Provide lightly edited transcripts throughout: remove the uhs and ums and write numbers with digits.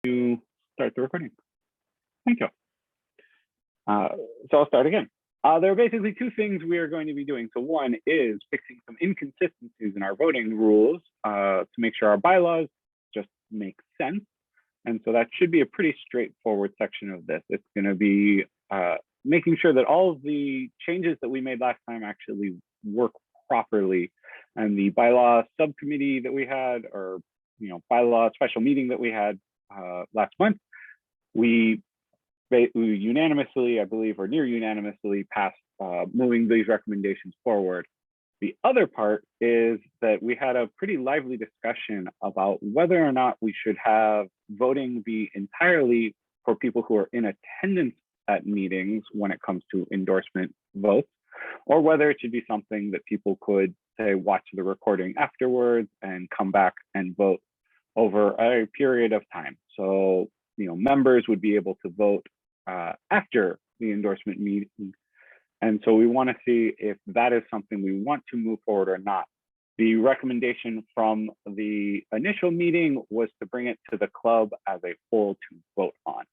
to start the recording. Thank you. So I'll start again. There are basically two things we are going to be doing. So one is fixing some inconsistencies in our voting rules to make sure our bylaws just make sense. And so that should be a pretty straightforward section of this. It's going to be making sure that all of the changes that we made last time actually work properly. And the bylaw subcommittee that we had, or bylaw special meeting that we had last month, we unanimously, I believe, or near unanimously passed moving these recommendations forward. The other part is that we had a pretty lively discussion about whether or not we should have voting be entirely for people who are in attendance at meetings when it comes to endorsement votes, or whether it should be something that people could, say, watch the recording afterwards and come back and vote over a period of time. So, members would be able to vote after the endorsement meeting. And so we want to see if that is something we want to move forward or not. The recommendation from the initial meeting was to bring it to the club as a whole to vote on.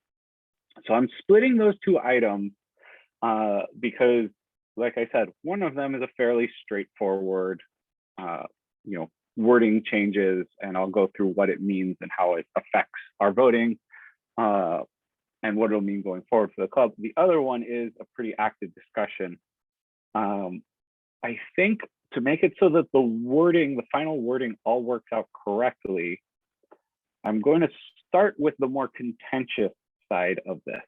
So I'm splitting those two items because, like I said, one of them is a fairly straightforward, wording changes, and I'll go through what it means and how it affects our voting and what it'll mean going forward for the club. The other one is a pretty active discussion. I think to make it so that the final wording all works out correctly, I'm going to start with the more contentious side of this,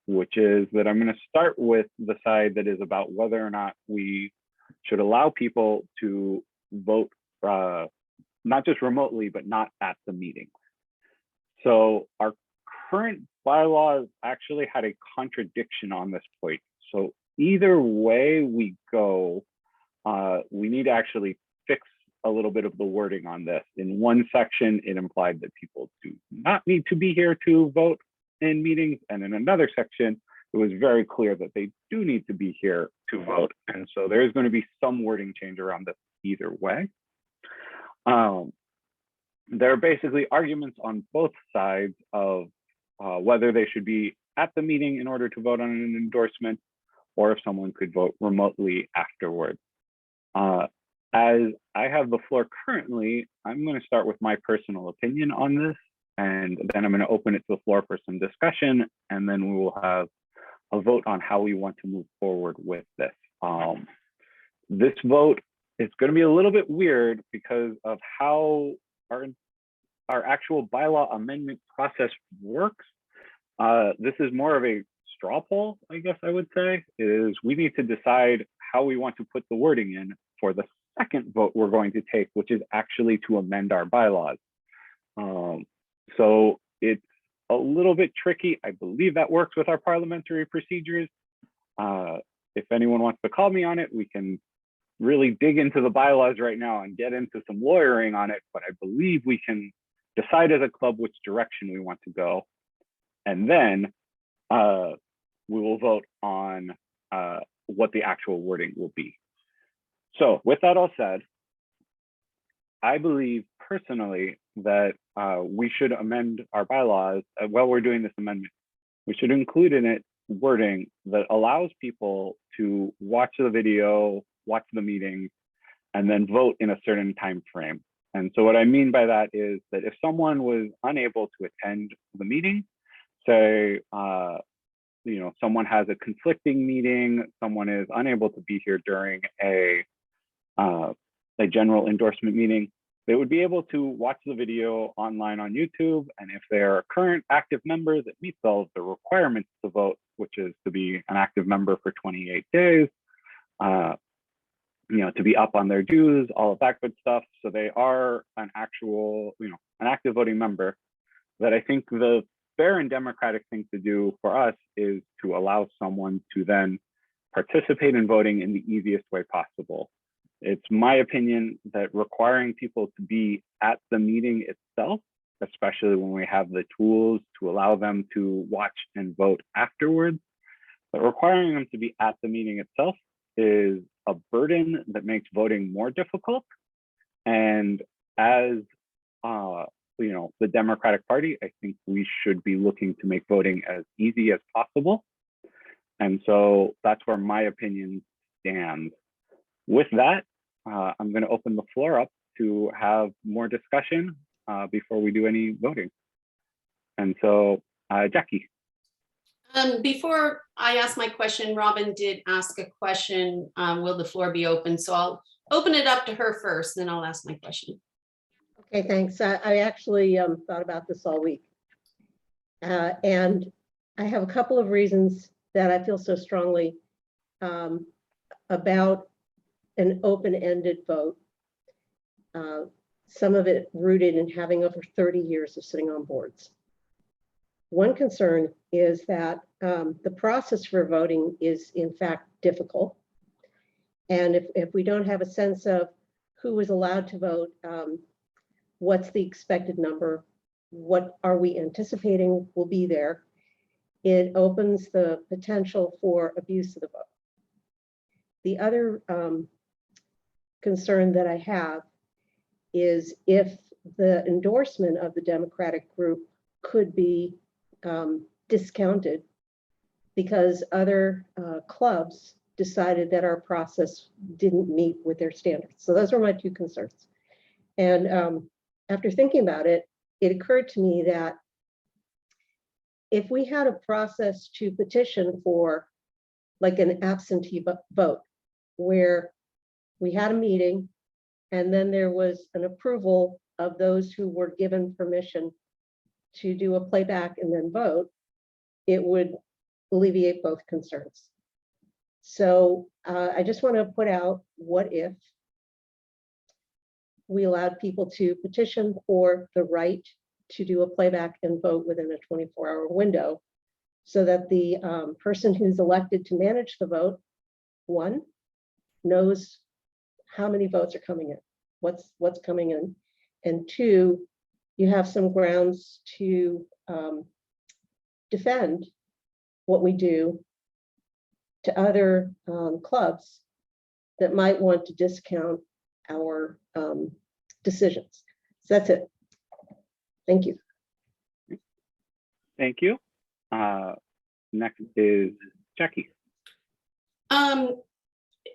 which is that I'm going to start with the side that is about whether or not we should allow people to vote, not just remotely, but not at the meeting. So our current bylaws actually had a contradiction on this point. So either way we go, we need to actually fix a little bit of the wording on this. In one section, it implied that people do not need to be here to vote in meetings. And in another section, it was very clear that they do need to be here to vote. And so there is going to be some wording change around this either way. There are basically arguments on both sides of whether they should be at the meeting in order to vote on an endorsement, or if someone could vote remotely afterwards. As I have the floor currently, I'm going to start with my personal opinion on this, and then I'm going to open it to the floor for some discussion, and then we will have a vote on how we want to move forward with this. This vote is going to be a little bit weird because of how our actual bylaw amendment process works. This is more of a straw poll, I guess I would say, is we need to decide how we want to put the wording in for the second vote we're going to take, which is actually to amend our bylaws. So it's a little bit tricky. I believe that works with our parliamentary procedures. If anyone wants to call me on it, we can really dig into the bylaws right now and get into some lawyering on it, but I believe we can decide as a club which direction we want to go. And then we will vote on what the actual wording will be. So with that all said, I believe personally that we should amend our bylaws while we're doing this amendment. We should include in it wording that allows people to watch the video, watch the meeting, and then vote in a certain time frame. And so what I mean by that is that if someone was unable to attend the meeting, say, someone has a conflicting meeting, someone is unable to be here during a general endorsement meeting, they would be able to watch the video online on YouTube. And if they're current active members, it meets all of the requirements to vote, which is to be an active member for 28 days, to be up on their dues, all of that good stuff. So they are an actual, an active voting member. That I think the fair and democratic thing to do for us is to allow someone to then participate in voting in the easiest way possible. It's my opinion that requiring people to be at the meeting itself, especially when we have the tools to allow them to watch and vote afterwards, but requiring them to be at the meeting itself is a burden that makes voting more difficult. And as the Democratic Party, I think we should be looking to make voting as easy as possible. And so that's where my opinion stands. With that, I'm going to open the floor up to have more discussion before we do any voting. And so, Jackie. Before I ask my question, Robin did ask a question. Will the floor be open? So I'll open it up to her first, then I'll ask my question. Okay, thanks. I actually thought about this all week. And I have a couple of reasons that I feel so strongly about an open-ended vote. Some of it rooted in having over 30 years of sitting on boards. One concern is that the process for voting is in fact difficult. And if we don't have a sense of who is allowed to vote, what's the expected number, what are we anticipating will be there, it opens the potential for abuse of the vote. The other concern that I have is if the endorsement of the Democratic group could be discounted because other clubs decided that our process didn't meet with their standards. So those are my two concerns. And after thinking about it, it occurred to me that if we had a process to petition for like an absentee vote, where we had a meeting and then there was an approval of those who were given permission to do a playback and then vote, it would alleviate both concerns. So I just want to put out, what if we allowed people to petition for the right to do a playback and vote within a 24-hour window, so that the person who's elected to manage the vote, one, knows how many votes are coming in, what's coming in, and two, you have some grounds to defend what we do to other clubs that might want to discount our decisions. So that's it. Thank you. Thank you. Next is Jackie.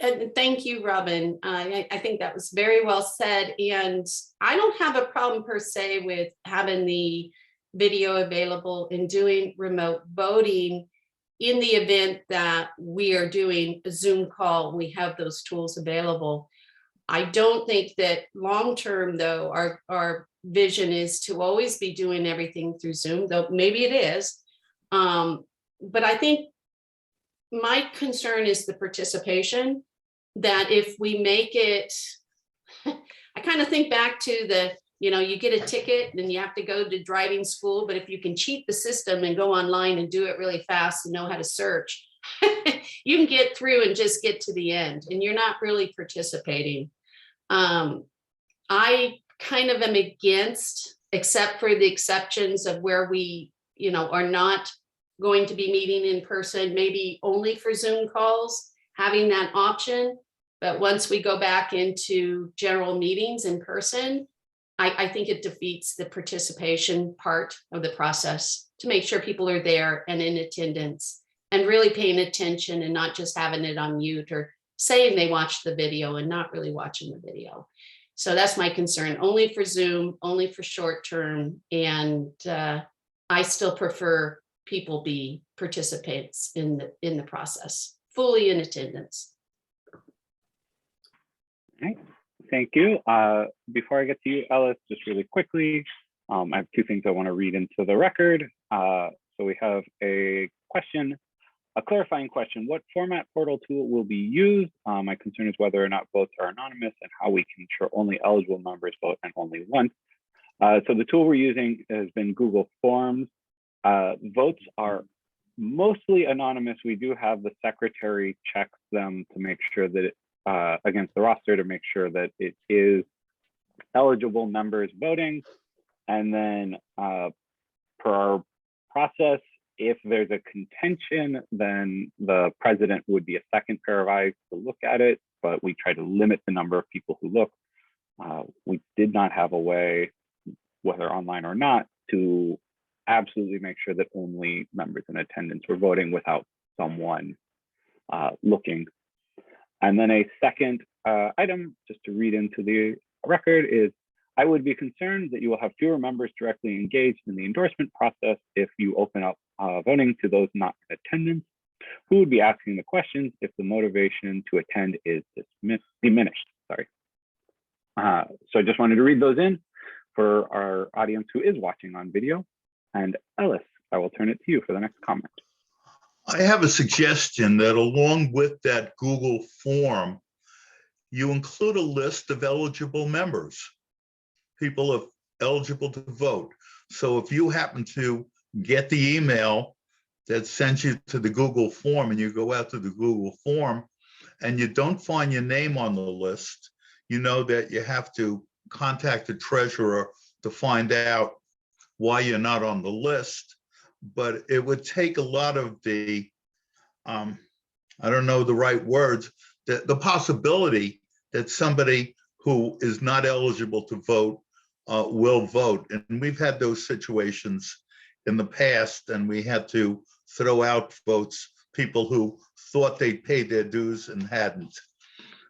And thank you, Robin. I think that was very well said. And I don't have a problem per se with having the video available and doing remote voting in the event that we are doing a Zoom call, we have those tools available. I don't think that long-term though, our vision is to always be doing everything through Zoom, though maybe it is. But I think my concern is the participation, that if we make it, I kind of think back to the, you get a ticket and you have to go to driving school, but if you can cheat the system and go online and do it really fast and know how to search, you can get through and just get to the end and you're not really participating. I kind of am against, except for the exceptions of where we, are not going to be meeting in person, maybe only for Zoom calls, having that option. But once we go back into general meetings in person, I think it defeats the participation part of the process to make sure people are there and in attendance and really paying attention and not just having it on mute or saying they watched the video and not really watching the video. So that's my concern, only for Zoom, only for short term. And I still prefer people be participants in the process, fully in attendance. All right. Thank you. Before I get to you, Alysse, just really quickly, I have two things I want to read into the record. So we have a question, a clarifying question. What format portal tool will be used? My concern is whether or not votes are anonymous and how we can ensure only eligible members vote and only once. So the tool we're using has been Google Forms. Votes are mostly anonymous. We do have the secretary check them to make sure that against the roster to make sure that it is eligible members voting. And then per our process, if there's a contention, then the president would be a second pair of eyes to look at it, but we try to limit the number of people who look. We did not have a way whether online or not, to absolutely make sure that only members in attendance were voting without someone looking. And then a second item, just to read into the record, is I would be concerned that you will have fewer members directly engaged in the endorsement process if you open up voting to those not in attendance, who would be asking the questions if the motivation to attend is diminished. Sorry. So I just wanted to read those in for our audience who is watching on video. And Alysse, I will turn it to you for the next comment. I have a suggestion that along with that Google form, you include a list of eligible members, people eligible to vote. So if you happen to get the email that sends you to the Google form and you go out to the Google form and you don't find your name on the list, you know that you have to contact the treasurer to find out why you're not on the list. But it would take a lot of the, I don't know the right words, the possibility that somebody who is not eligible to vote will vote. And we've had those situations in the past, and we had to throw out votes, people who thought they paid their dues and hadn't.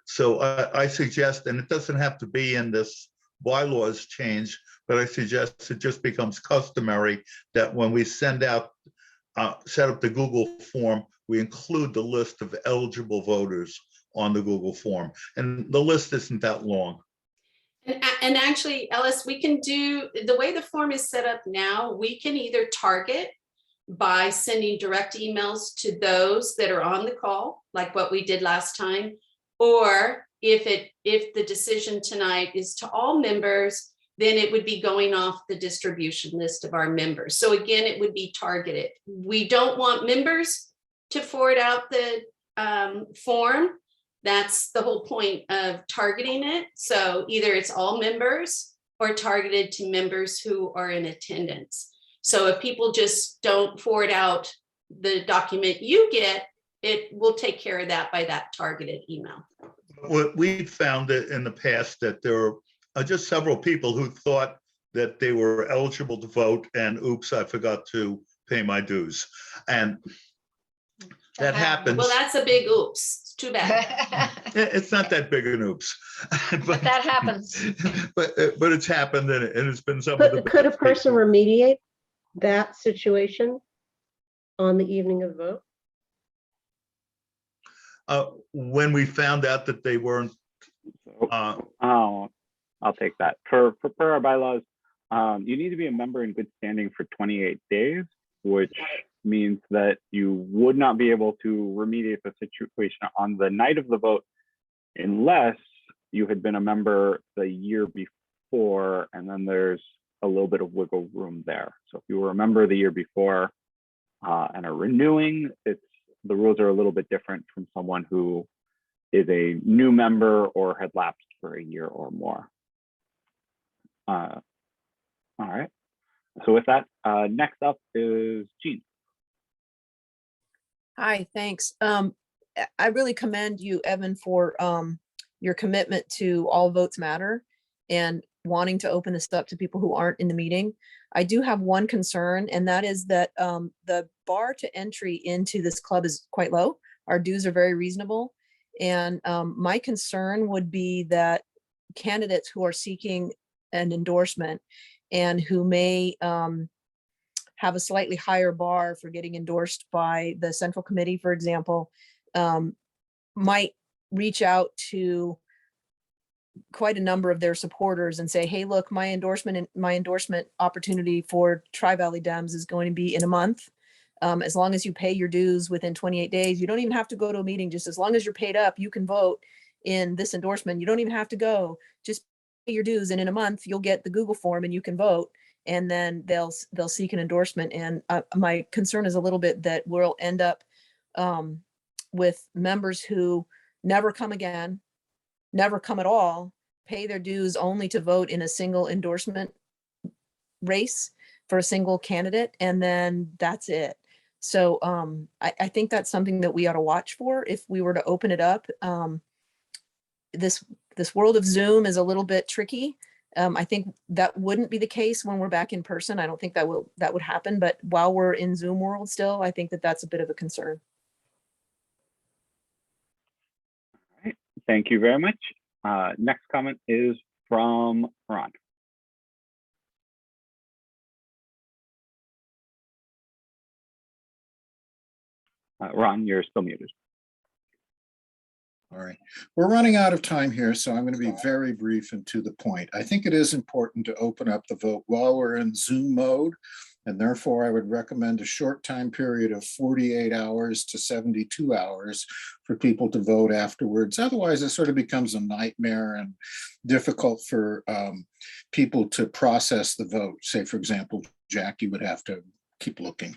So I suggest, and it doesn't have to be in this bylaws change, but I suggest it just becomes customary that when we send out, set up the Google form, we include the list of eligible voters on the Google form. And the list isn't that long. And actually, Alysse, we can do, the way the form is set up now, we can either target by sending direct emails to those that are on the call, like what we did last time, or if the decision tonight is to all members, then it would be going off the distribution list of our members. So again, it would be targeted. We don't want members to forward out the form. That's the whole point of targeting it. So either it's all members or targeted to members who are in attendance. So if people just don't forward out the document you get, it will take care of that by that targeted email. What we found in the past that there are just several people who thought that they were eligible to vote and oops, I forgot to pay my dues. And that happens. Well, that's a big oops. It's too bad. It's not that big an oops. But that happens. But it's happened, and it's been some of the Could a best person people. remediate that situation on the evening of the vote? When we found out that they weren't. I'll take that. For our bylaws, you need to be a member in good standing for 28 days, which means that you would not be able to remediate the situation on the night of the vote unless you had been a member the year before, and then there's a little bit of wiggle room there. So if you were a member the year before and are renewing, the rules are a little bit different from someone who is a new member or had lapsed for a year or more. All right. So with that, next up is Jean. Hi, thanks. I really commend you, Evan, for your commitment to all votes matter and wanting to open this up to people who aren't in the meeting. I do have one concern, and that is that the bar to entry into this club is quite low. Our dues are very reasonable. And my concern would be that candidates who are seeking an endorsement and who may have a slightly higher bar for getting endorsed by the central committee, for example, might reach out to quite a number of their supporters and say, hey, look, my endorsement opportunity for Tri-Valley Dems is going to be in a month. As long as you pay your dues within 28 days, you don't even have to go to a meeting. Just as long as you're paid up, you can vote in this endorsement. You don't even have to go, just pay your dues. And in a month, you'll get the Google form and you can vote. And then they'll seek an endorsement. And my concern is a little bit that we'll end up with members who never come again, never come at all, pay their dues only to vote in a single endorsement race for a single candidate. And then that's it. So I think that's something that we ought to watch for if we were to open it up. This world of Zoom is a little bit tricky. I think that wouldn't be the case when we're back in person. I don't think that would happen, but while we're in Zoom world still, I think that that's a bit of a concern. All right. Thank you very much. Next comment is from Ron. Ron, you're still muted. All right, we're running out of time here, so I'm going to be very brief and to the point. I think it is important to open up the vote while we're in Zoom mode, and therefore I would recommend a short time period of 48 hours to 72 hours for people to vote afterwards. Otherwise, it sort of becomes a nightmare and difficult for people to process the vote. Say, for example, Jackie would have to keep looking.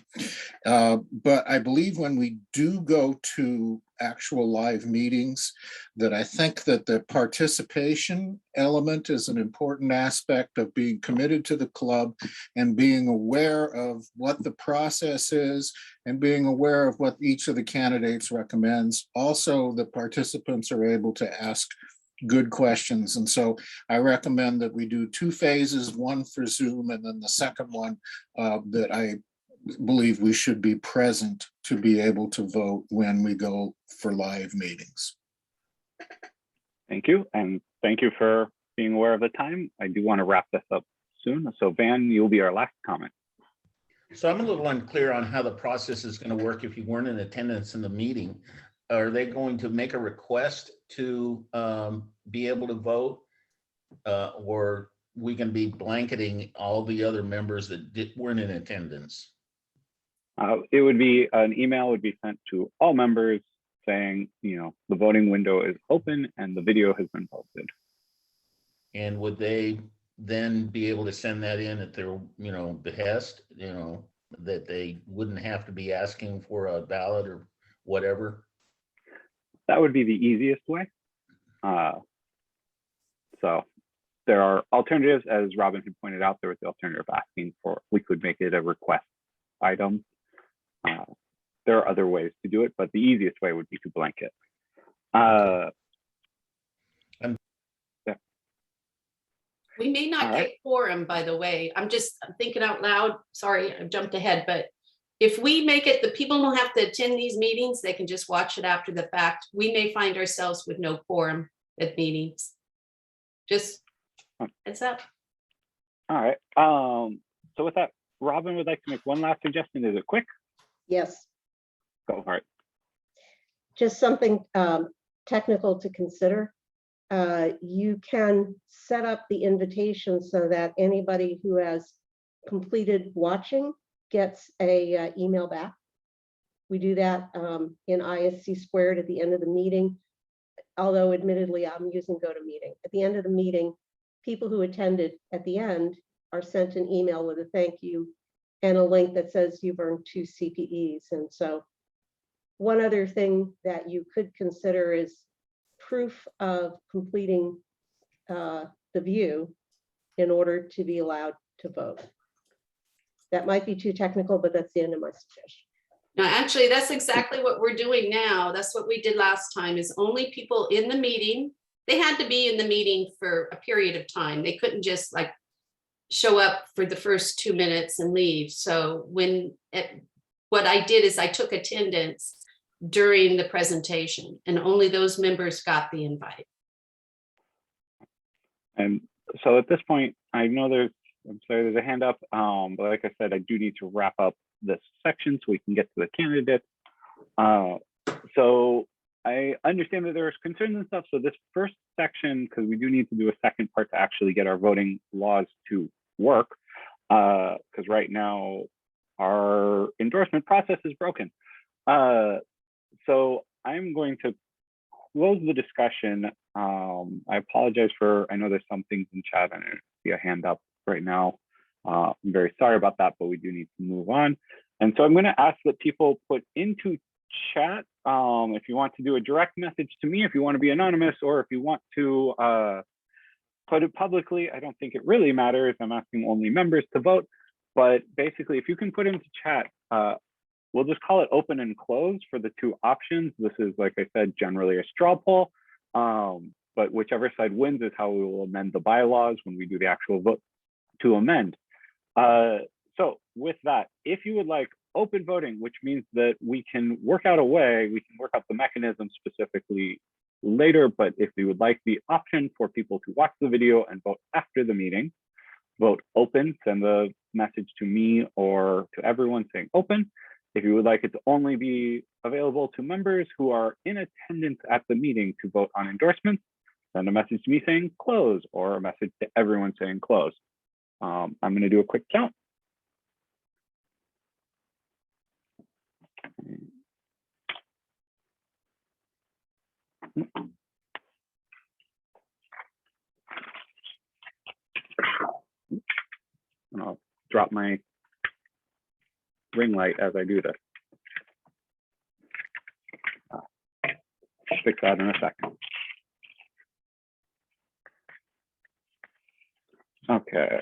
But I believe when we do go to actual live meetings, that I think that the participation element is an important aspect of being committed to the club and being aware of what the process is and being aware of what each of the candidates recommends. Also, the participants are able to ask good questions. And so I recommend that we do 2 phases, one for Zoom, and then the second one that I believe we should be present to be able to vote when we go for live meetings. Thank you. And thank you for being aware of the time. I do want to wrap this up soon. So Van, you'll be our last comment. So I'm a little unclear on how the process is going to work if you weren't in attendance in the meeting. Are they going to make a request to be able to vote, or we can be blanketing all the other members that weren't in attendance? It would be an email would be sent to all members saying, the voting window is open and the video has been posted. And would they then be able to send that in at their, behest, that they wouldn't have to be asking for a ballot or whatever? That would be the easiest way. So there are alternatives, as Robin had pointed out. There was the alternative of asking for, we could make it a request item. There are other ways to do it, but the easiest way would be to blanket. We may not get quorum, by the way. I'm thinking out loud. Sorry, I jumped ahead, but if we make it, the people don't have to attend these meetings. They can just watch it after the fact. We may find ourselves with no quorum at meetings. Just heads up. All right. So with that, Robin would like to make one last suggestion. Is it quick? Yes, Go for it. just something technical to consider. You can set up the invitation so that anybody who has completed watching gets a email back. We do that in ISC squared at the end of the meeting, although admittedly I'm using GoToMeeting. At the end of the meeting, people who attended at the end are sent an email with a thank you and a link that says you've earned 2 CPEs. And so one other thing that you could consider is proof of completing the view in order to be allowed to vote. That might be too technical, but that's the end of my suggestion. No, actually, that's exactly what we're doing now. That's what we did last time, is only people in the meeting. They had to be in the meeting for a period of time. They couldn't just like show up for the first 2 minutes and leave. So what I did is I took attendance during the presentation, and only those members got the invite. And so at this point, I know there's a hand up, but like I said, I do need to wrap up this section so we can get to the candidates. So I understand that there's concerns and stuff. So this first section, because we do need to do a second part to actually get our voting laws to work, because right now our endorsement process is broken. So I'm going to close the discussion. I apologize I know there's some things in chat. I don't see a hand up right now. I'm very sorry about that, but we do need to move on. And so I'm going to ask that people put into chat if you want to do a direct message to me, if you want to be anonymous, or if you want to put it publicly. I don't think it really matters. I'm asking only members to vote. But basically, if you can put into chat, we'll just call it open and close for the 2 options. This is, like I said, generally a straw poll. but whichever side wins is how we will amend the bylaws when we do the actual vote to amend. So with that, if you would like open voting, which means that we can work out a way, we can work out the mechanism specifically later, but if you would like the option for people to watch the video and vote after the meeting, vote open, send the message to me or to everyone saying open. If you would like it to only be available to members who are in attendance at the meeting to vote on endorsements, send a message to me saying close or a message to everyone saying close. I'm going to do a quick count. And I'll drop my ring light as I do this. I'll fix that in a second. Okay.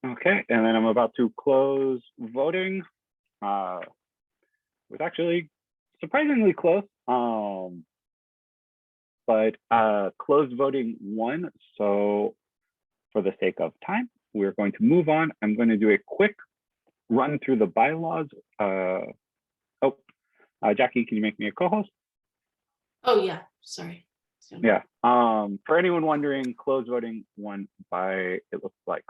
Okay, and then I'm about to close voting. It was actually surprisingly close, but closed voting won. So for the sake of time, we're going to move on. I'm going to do a quick run through the bylaws. Jackie, can you make me a co-host? Oh, yeah, sorry. So- Yeah. For anyone wondering, closed voting won by, it looks like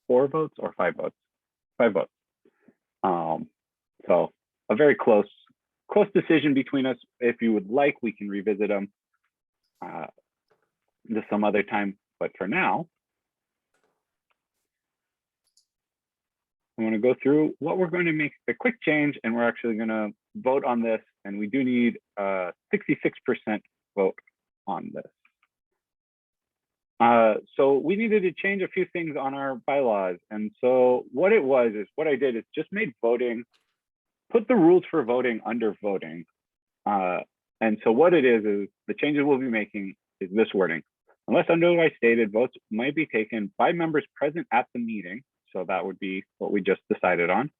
4 votes or 5 votes. 5 votes. So a very close decision between us. If you would like, we can revisit them just some other time. But for now, I want to go through what we're going to make a quick change, and we're actually going to vote on this. And we do need a 66% vote on this. So we needed to change a few things on our bylaws. And so what I did is just made voting, put the rules for voting under voting. And so what it is the changes we'll be making is this wording. Unless otherwise stated, votes might be taken by members present at the meeting. So that would be what we just decided on.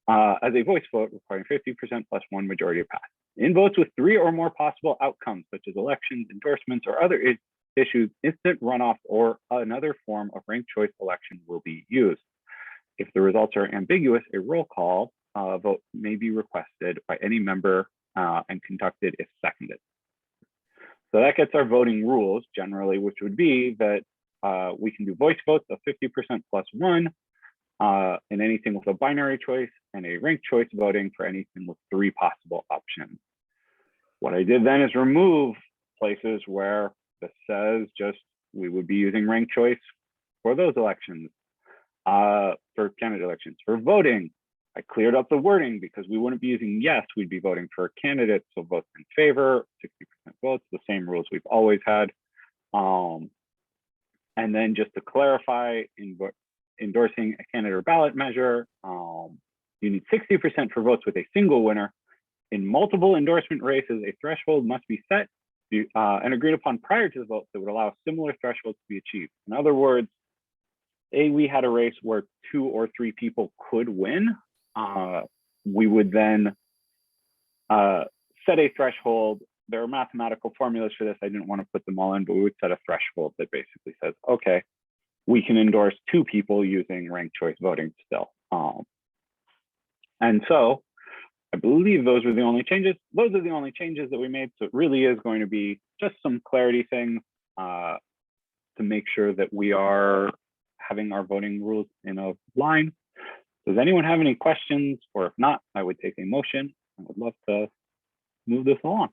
As a voice vote requiring 50% plus 1 majority of pass. In votes with 3 or more possible outcomes, such as elections, endorsements, or other issues, instant runoff or another form of ranked choice election will be used. If the results are ambiguous, a roll call vote may be requested by any member and conducted if seconded. So that gets our voting rules generally, which would be that we can do voice votes of 50% plus 1 in anything with a binary choice, and a ranked choice voting for anything with 3 possible options. What I did then is remove places where this says just we would be using ranked choice for those elections, for candidate elections. For voting, I cleared up the wording because we wouldn't be using yes, we'd be voting for a candidate. So votes in favor, 60% votes, the same rules we've always had. And then just to clarify, endorsing a candidate or ballot measure, you need 60% for votes with a single winner. In multiple endorsement races, a threshold must be set and agreed upon prior to the vote that would allow similar thresholds to be achieved. In other words, we had a race where 2 or 3 people could win. We would then set a threshold. There are mathematical formulas for this. I didn't want to put them all in, but we would set a threshold that basically says, okay, we can endorse 2 people using ranked choice voting still. And so I believe those were the only changes. Those are the only changes that we made. So it really is going to be just some clarity things to make sure that we are having our voting rules in a line. Does anyone have any questions? Or if not, I would take a motion. I would love to move this along.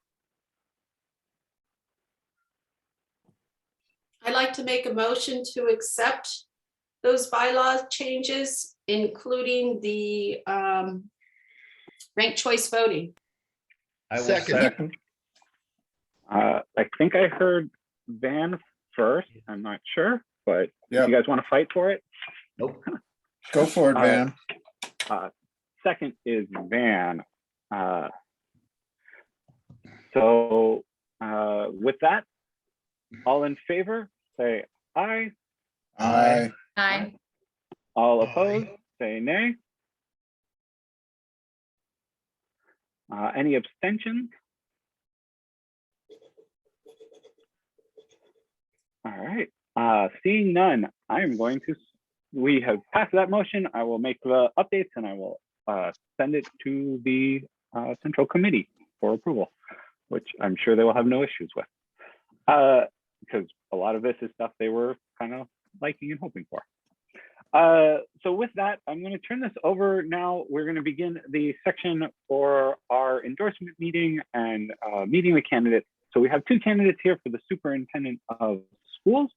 I'd like to make a motion to accept those bylaw changes, including the ranked choice voting. I will Second. second. I think I heard Van first. I'm not sure, but Yep. if you guys want to fight for it. Nope. Go for it, Van. Second is Van. So with that, all in favor, say aye. Aye. Aye. All opposed, say nay. Any abstentions? All right, seeing none, I am going to, we have passed that motion. I will make the updates and I will send it to the Central Committee for approval, which I'm sure they will have no issues with. Because a lot of this is stuff they were kind of liking and hoping for. So with that, I'm going to turn this over now. We're going to begin the section for our endorsement meeting and meeting the candidates. So we have two candidates here for the superintendent of schools.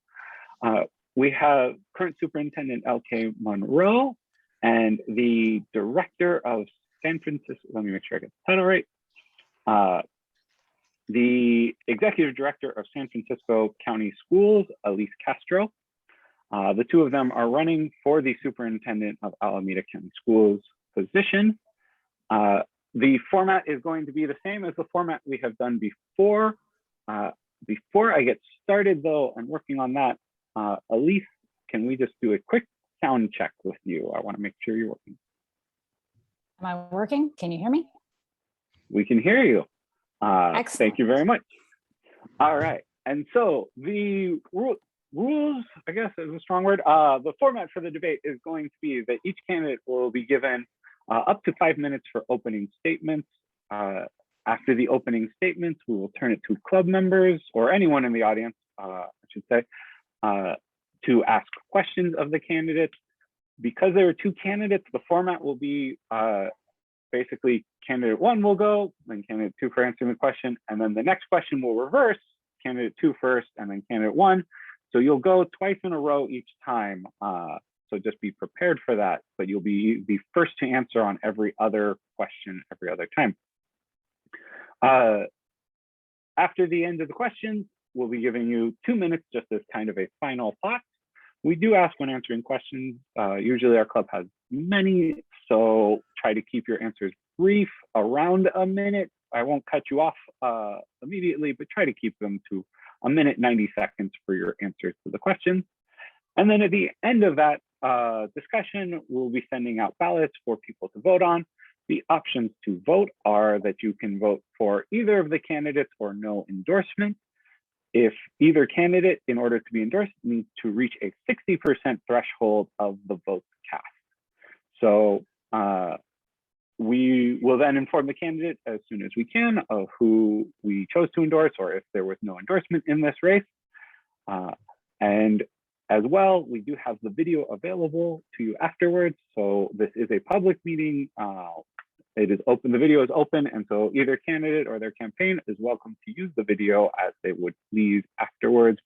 We have current superintendent LK Monroe and the director of San Francisco. Let me make sure I get the title right. The executive director of San Francisco County Schools, Alysse Castro. The two of them are running for the superintendent of Alameda County Schools position. The format is going to be the same as the format we have done before. Before I get started though, and working on that, Alysse, can we just do a quick sound check with you? I want to make sure you're working. Am I working? Can you hear me? We can hear you. Excellent. Thank you very much. All right, and so the rules, I guess is a strong word. The format for the debate is going to be that each candidate will be given up to 5 minutes for opening statements. After the opening statements, we will turn it to club members or anyone in the audience, I should say, to ask questions of the candidates. Because there are two candidates, the format will be basically candidate one will go, then candidate two for answering the question, and then the next question will reverse, candidate two first, and then candidate one. So you'll go twice in a row each time. So just be prepared for that, but you'll be the first to answer on every other question every other time. After the end of the questions, we'll be giving you 2 minutes just as kind of a final thought. We do ask when answering questions. Usually our club has many, so try to keep your answers brief, around a minute. I won't cut you off immediately, but try to keep them to 1 minute, 90 seconds for your answers to the questions. And then at the end of that discussion, we'll be sending out ballots for people to vote on. The options to vote are that you can vote for either of the candidates or no endorsement. If either candidate, in order to be endorsed, needs to reach a 60% threshold of the votes cast. So we will then inform the candidate as soon as we can of who we chose to endorse or if there was no endorsement in this race. And as well, we do have the video available to you afterwards. So this is a public meeting. It is open, the video is open, and so either candidate or their campaign is welcome to use the video as they would please afterwards.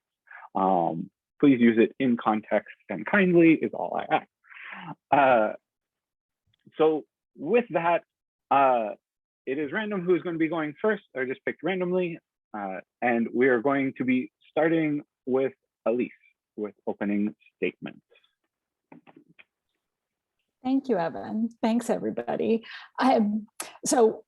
Please use it in context and kindly is all I ask. So with that, it is random who's going to be going first. I just picked randomly, and we are going to be starting with Alysse with opening statements. Thank you, Evan. Thanks, everybody. So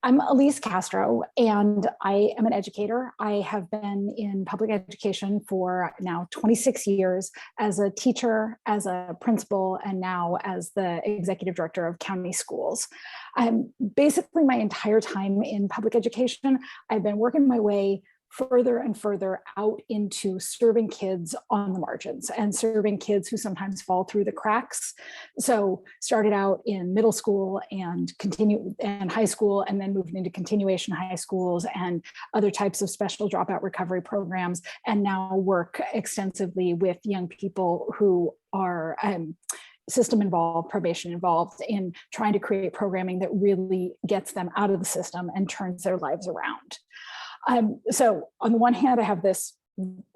I'm Alysse Castro, and I am an educator. I have been in public education for now 26 years as a teacher, as a principal, and now as the executive director of county schools. Basically, my entire time in public education, I've been working my way further and further out into serving kids on the margins and serving kids who sometimes fall through the cracks. So started out in middle school and high school, and then moved into continuation high schools and other types of special dropout recovery programs, and now work extensively with young people who are system involved, probation involved, in trying to create programming that really gets them out of the system and turns their lives around. So on the one hand, I have this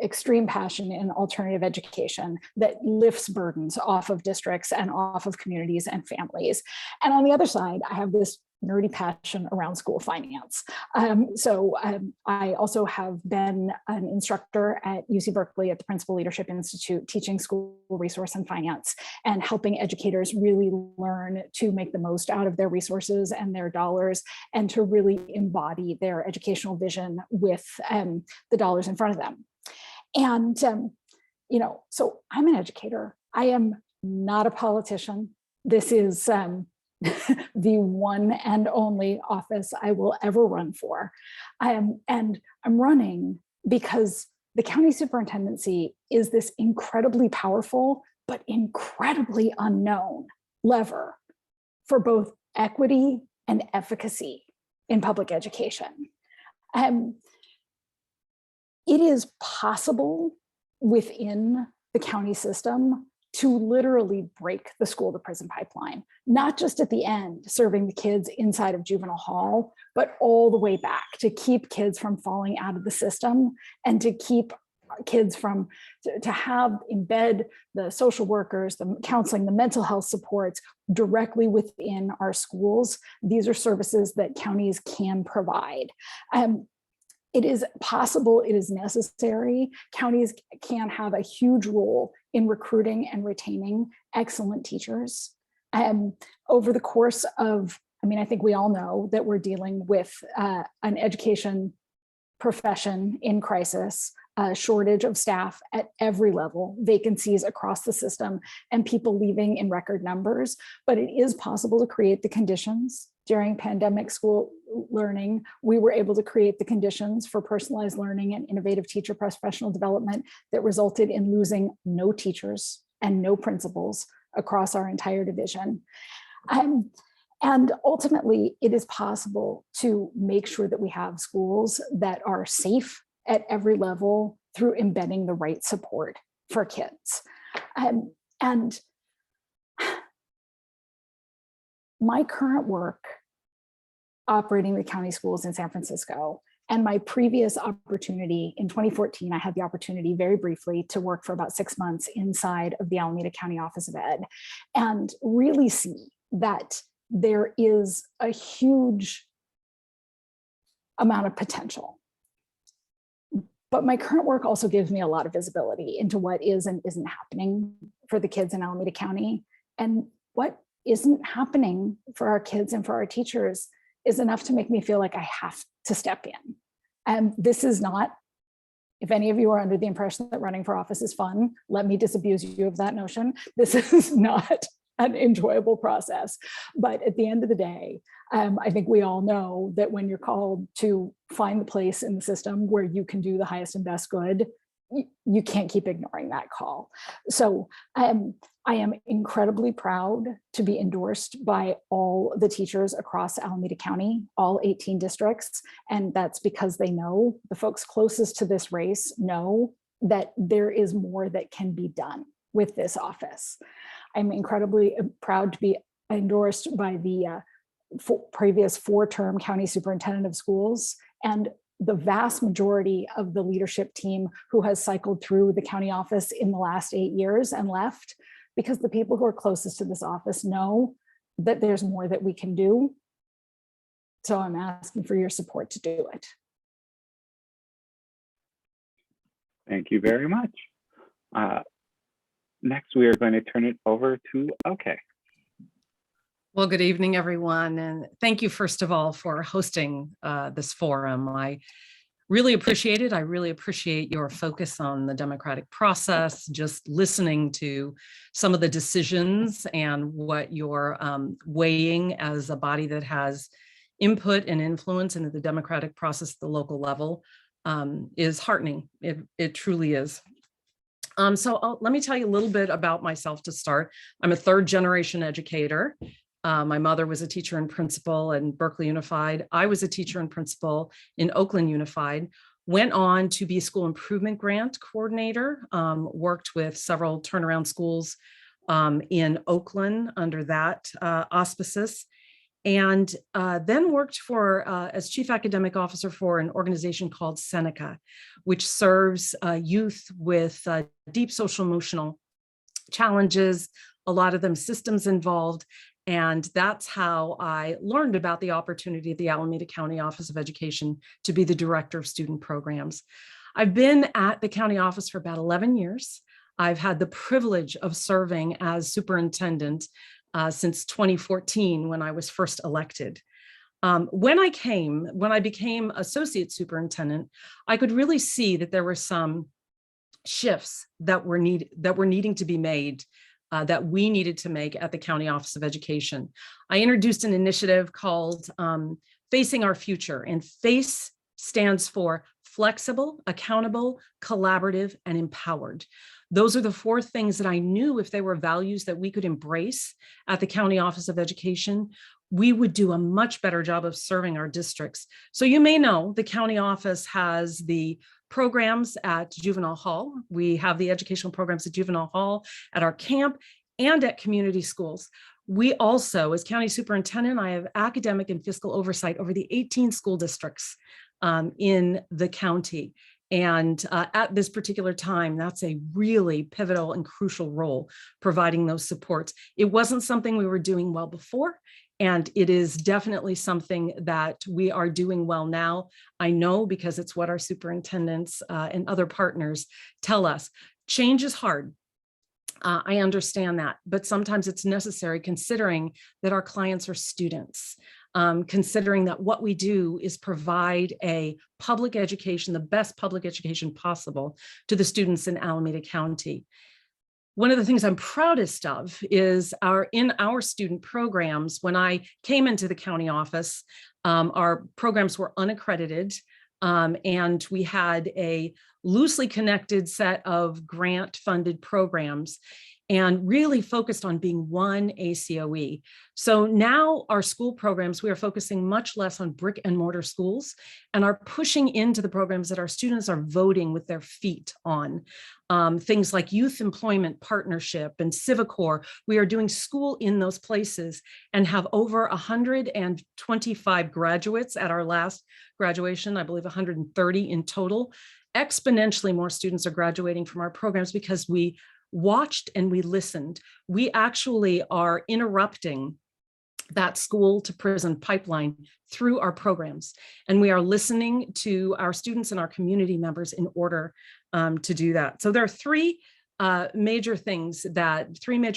extreme passion in alternative education that lifts burdens off of districts and off of communities and families. And on the other side, I have this nerdy passion around school finance. I also have been an instructor at UC Berkeley at the Principal Leadership Institute, teaching school resource and finance and helping educators really learn to make the most out of their resources and their dollars and to really embody their educational vision with the dollars in front of them. And, so I'm an educator. I am not a politician. This is the one and only office I will ever run for. And I'm running because the county superintendency is this incredibly powerful, but incredibly unknown lever for both equity and efficacy in public education. It is possible within the county system to literally break the school to prison pipeline, not just at the end, serving the kids inside of juvenile hall, but all the way back to keep kids from falling out of the system and to keep kids from, to have embed the social workers, the counseling, the mental health supports directly within our schools. These are services that counties can provide. It is possible, it is necessary. Counties can have a huge role in recruiting and retaining excellent teachers. Over the course of, I think we all know that we're dealing with an education profession in crisis, a shortage of staff at every level, vacancies across the system, and people leaving in record numbers. But it is possible to create the conditions. During pandemic school learning, we were able to create the conditions for personalized learning and innovative teacher professional development that resulted in losing no teachers and no principals across our entire division. And ultimately, it is possible to make sure that we have schools that are safe at every level through embedding the right support for kids. And my current work operating the county schools in San Francisco and my previous opportunity in 2014, I had the opportunity very briefly to work for about 6 months inside of the Alameda County Office of Ed and really see that there is a huge amount of potential. But my current work also gives me a lot of visibility into what is and isn't happening for the kids in Alameda County. And what isn't happening for our kids and for our teachers is enough to make me feel like I have to step in. And this is not, if any of you are under the impression that running for office is fun, let me disabuse you of that notion. This is not an enjoyable process. But at the end of the day, I think we all know that when you're called to find the place in the system where you can do the highest and best good, you can't keep ignoring that call. So I am incredibly proud to be endorsed by all the teachers across Alameda County, all 18 districts. And that's because they know, the folks closest to this race know that there is more that can be done with this office. I'm incredibly proud to be endorsed by the previous 4-term county superintendent of schools and the vast majority of the leadership team who has cycled through the county office in the last 8 years and left, because the people who are closest to this office know that there's more that we can do. So I'm asking for your support to do it. Thank you very much. Next, we are going to turn it over to OK. Well, good evening, everyone. And thank you, first of all, for hosting this forum. I really appreciate it. I really appreciate your focus on the democratic process, just listening to some of the decisions and what you're weighing as a body that has input and influence into the democratic process at the local level is heartening. It truly is. So let me tell you a little bit about myself to start. I'm a 3rd-generation educator. My mother was a teacher and principal in Berkeley Unified. I was a teacher and principal in Oakland Unified. Went on to be a school improvement grant coordinator, worked with several turnaround schools in Oakland under that auspices, and then worked for as chief academic officer for an organization called Seneca, which serves youth with deep social emotional challenges, a lot of them systems involved. And that's how I learned about the opportunity at the Alameda County Office of Education to be the Director of Student Programs. I've been at the county office for about 11 years. I've had the privilege of serving as superintendent since 2014 when I was first elected. When I became associate superintendent, I could really see that there were some shifts that were needing to be made, that we needed to make at the County Office of Education. I introduced an initiative called Facing Our Future, and FACE stands for flexible, accountable, collaborative, and empowered. Those are the four things that I knew if they were values that we could embrace at the County Office of Education, we would do a much better job of serving our districts. So you may know the county office has the programs at Juvenile Hall. We have the educational programs at Juvenile Hall, at our camp, and at community schools. We also, as county superintendent, I have academic and fiscal oversight over the 18 school districts in the county. And at this particular time, that's a really pivotal and crucial role, providing those supports. It wasn't something we were doing well before, and it is definitely something that we are doing well now. I know because it's what our superintendents and other partners tell us. Change is hard. I understand that, but sometimes it's necessary considering that our clients are students, considering that what we do is provide a public education, the best public education possible to the students in Alameda County. One of the things I'm proudest of is in our student programs. When I came into the county office, our programs were unaccredited, and we had a loosely connected set of grant-funded programs and really focused on being one ACOE. So now our school programs, we are focusing much less on brick and mortar schools and are pushing into the programs that our students are voting with their feet on. Things like youth employment partnership and Civicor. We are doing school in those places and have over 125 graduates at our last graduation, I believe 130 in total. Exponentially more students are graduating from our programs because we watched and we listened. We actually are interrupting that school to prison pipeline through our programs. And we are listening to our students and our community members in order to do that. So there are three major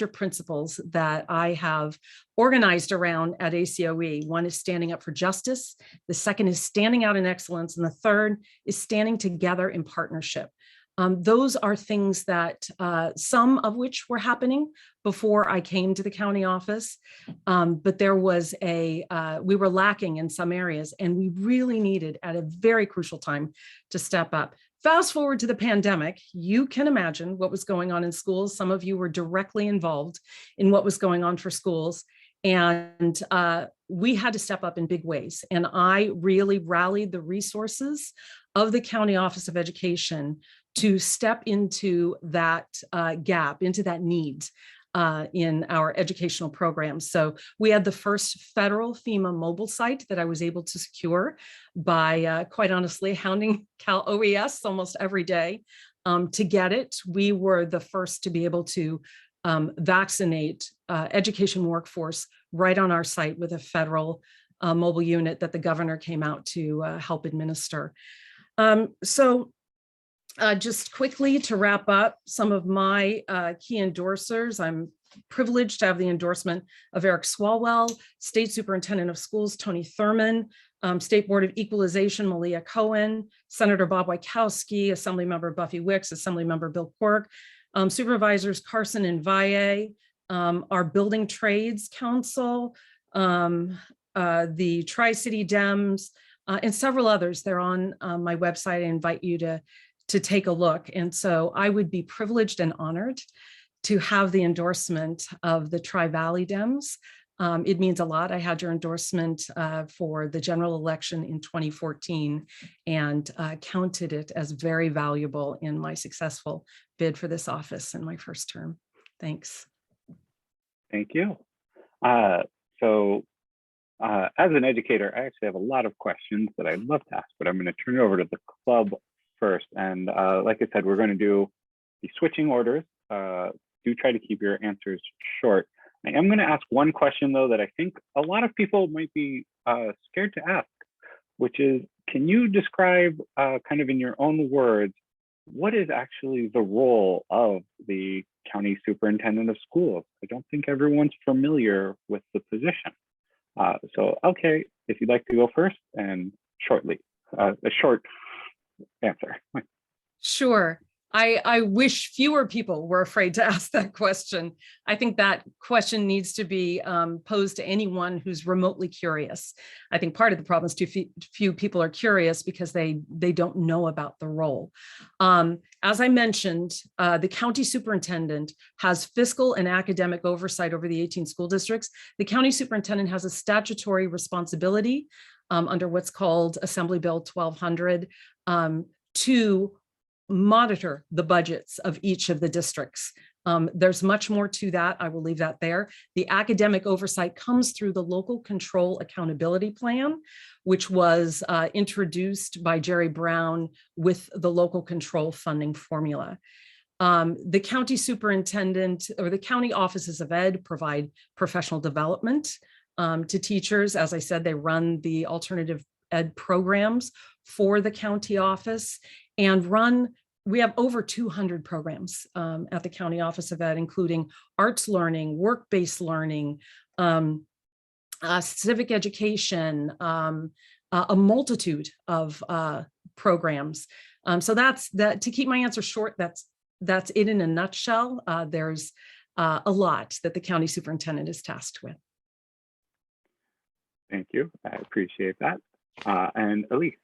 principles that I have organized around at ACOE. One is standing up for justice. The second is standing out in excellence. And the third is standing together in partnership. Those are things that some of which were happening before I came to the county office, but there was we were lacking in some areas, and we really needed at a very crucial time to step up. Fast forward to the pandemic, you can imagine what was going on in schools. Some of you were directly involved in what was going on for schools, and we had to step up in big ways. And I really rallied the resources of the County Office of Education to step into that gap, into that need in our educational programs. So we had the first federal FEMA mobile site that I was able to secure by, quite honestly, hounding Cal OES almost every day to get it. We were the first to be able to vaccinate education workforce right on our site with a federal mobile unit that the governor came out to help administer. Just quickly to wrap up some of my key endorsers, I'm privileged to have the endorsement of Eric Swalwell, State Superintendent of Schools, Tony Thurman, State Board of Equalization, Malia Cohen, Senator Bob Wachowski, Assemblymember Buffy Wicks, Assemblymember Bill Quirk, Supervisors Carson and Valle, our Building Trades Council, the Tri-City Dems, and several others. They're on my website. I invite you to take a look. And so I would be privileged and honored to have the endorsement of the Tri-Valley Dems. It means a lot. I had your endorsement for the general election in 2014 and counted it as very valuable in my successful bid for this office in my first term. Thanks. Thank you. As an educator, I actually have a lot of questions that I'd love to ask, but I'm going to turn it over to the club first. And like I said, we're going to do the switching orders. Do try to keep your answers short. I am going to ask one question, though, that I think a lot of people might be scared to ask, which is, can you describe kind of in your own words, what is actually the role of the county superintendent of schools? I don't think everyone's familiar with the position. So, okay, if you'd like to go first and shortly, a short answer. Sure. I wish fewer people were afraid to ask that question. I think that question needs to be posed to anyone who's remotely curious. I think part of the problem is too few people are curious because they don't know about the role. As I mentioned, the county superintendent has fiscal and academic oversight over the 18 school districts. The county superintendent has a statutory responsibility under what's called Assembly Bill 1200 to monitor the budgets of each of the districts. There's much more to that. I will leave that there. The academic oversight comes through the local control accountability plan, which was introduced by Jerry Brown with the local control funding formula. The county superintendent or the county offices of ed provide professional development to teachers. As I said, they run the alternative ed programs for the county office and we have over 200 programs at the county office of ed, including arts learning, work-based learning, civic education, a multitude of programs. So that's that. To keep my answer short, that's it in a nutshell. There's a lot that the county superintendent is tasked with. Thank you. I appreciate that. And Alysse.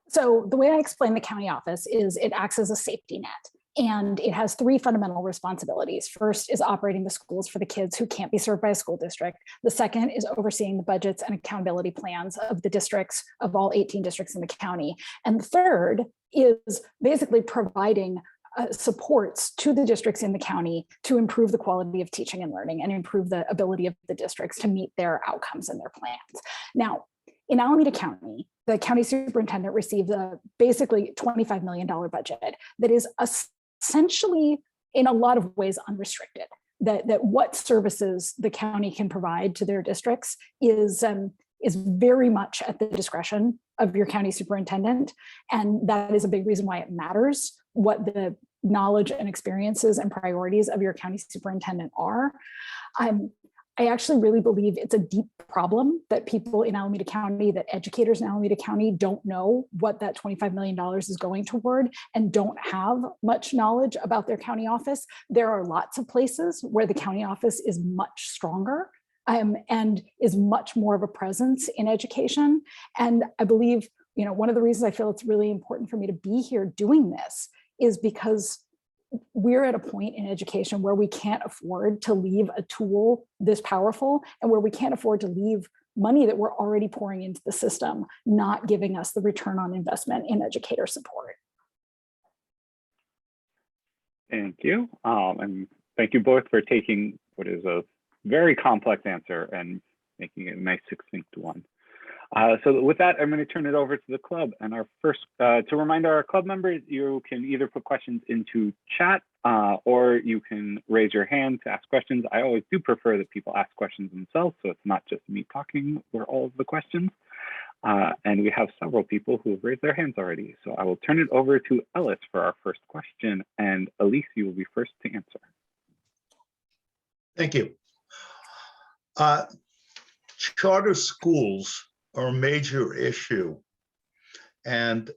So the way I explain the county office is it acts as a safety net, and it has three fundamental responsibilities. First is operating the schools for the kids who can't be served by a school district. The second is overseeing the budgets and accountability plans of the districts, of all 18 districts in the county. And the third is basically providing supports to the districts in the county to improve the quality of teaching and learning and improve the ability of the districts to meet their outcomes and their plans. Now, in Alameda County, the county superintendent received a basically $25 million budget that is essentially, in a lot of ways, unrestricted. That what services the county can provide to their districts is very much at the discretion of your county superintendent. And that is a big reason why it matters what the knowledge and experiences and priorities of your county superintendent are. I actually really believe it's a deep problem that people in Alameda County, that educators in Alameda County don't know what that $25 million is going toward and don't have much knowledge about their county office. There are lots of places where the county office is much stronger and is much more of a presence in education. And I believe, one of the reasons I feel it's really important for me to be here doing this is because we're at a point in education where we can't afford to leave a tool this powerful and where we can't afford to leave money that we're already pouring into the system, not giving us the return on investment in educator support. Thank you. And thank you both for taking what is a very complex answer and making it a nice, succinct one. So with that, I'm going to turn it over to the club. And our first, to remind our club members, you can either put questions into chat or you can raise your hand to ask questions. I always do prefer that people ask questions themselves, so it's not just me talking for all of the questions. And we have several people who have raised their hands already. So I will turn it over to Alysse for our first question. And Alysse, you will be first to answer. Thank you. Charter schools are a major issue. And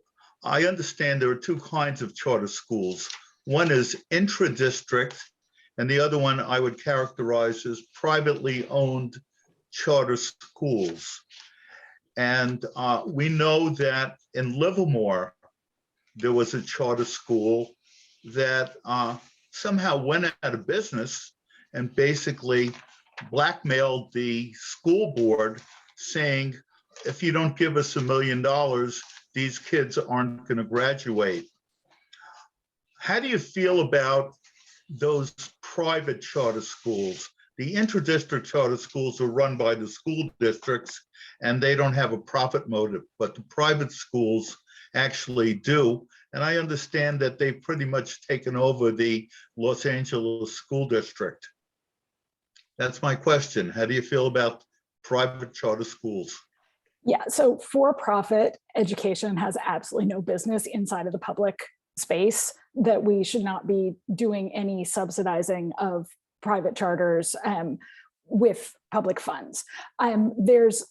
I understand there are two kinds of charter schools. One is intra-district, and the other one I would characterize as privately owned charter schools. And we know that in Livermore, there was a charter school that somehow went out of business and basically blackmailed the school board saying, if you don't give us $1 million, these kids aren't going to graduate. How do you feel about those private charter schools? The inter-district charter schools are run by the school districts and they don't have a profit motive, but the private schools actually do. And I understand that they've pretty much taken over the Los Angeles school district. That's my question. How do you feel about private charter schools? Yeah, so for-profit education has absolutely no business inside of the public space, that we should not be doing any subsidizing of private charters with public funds. There's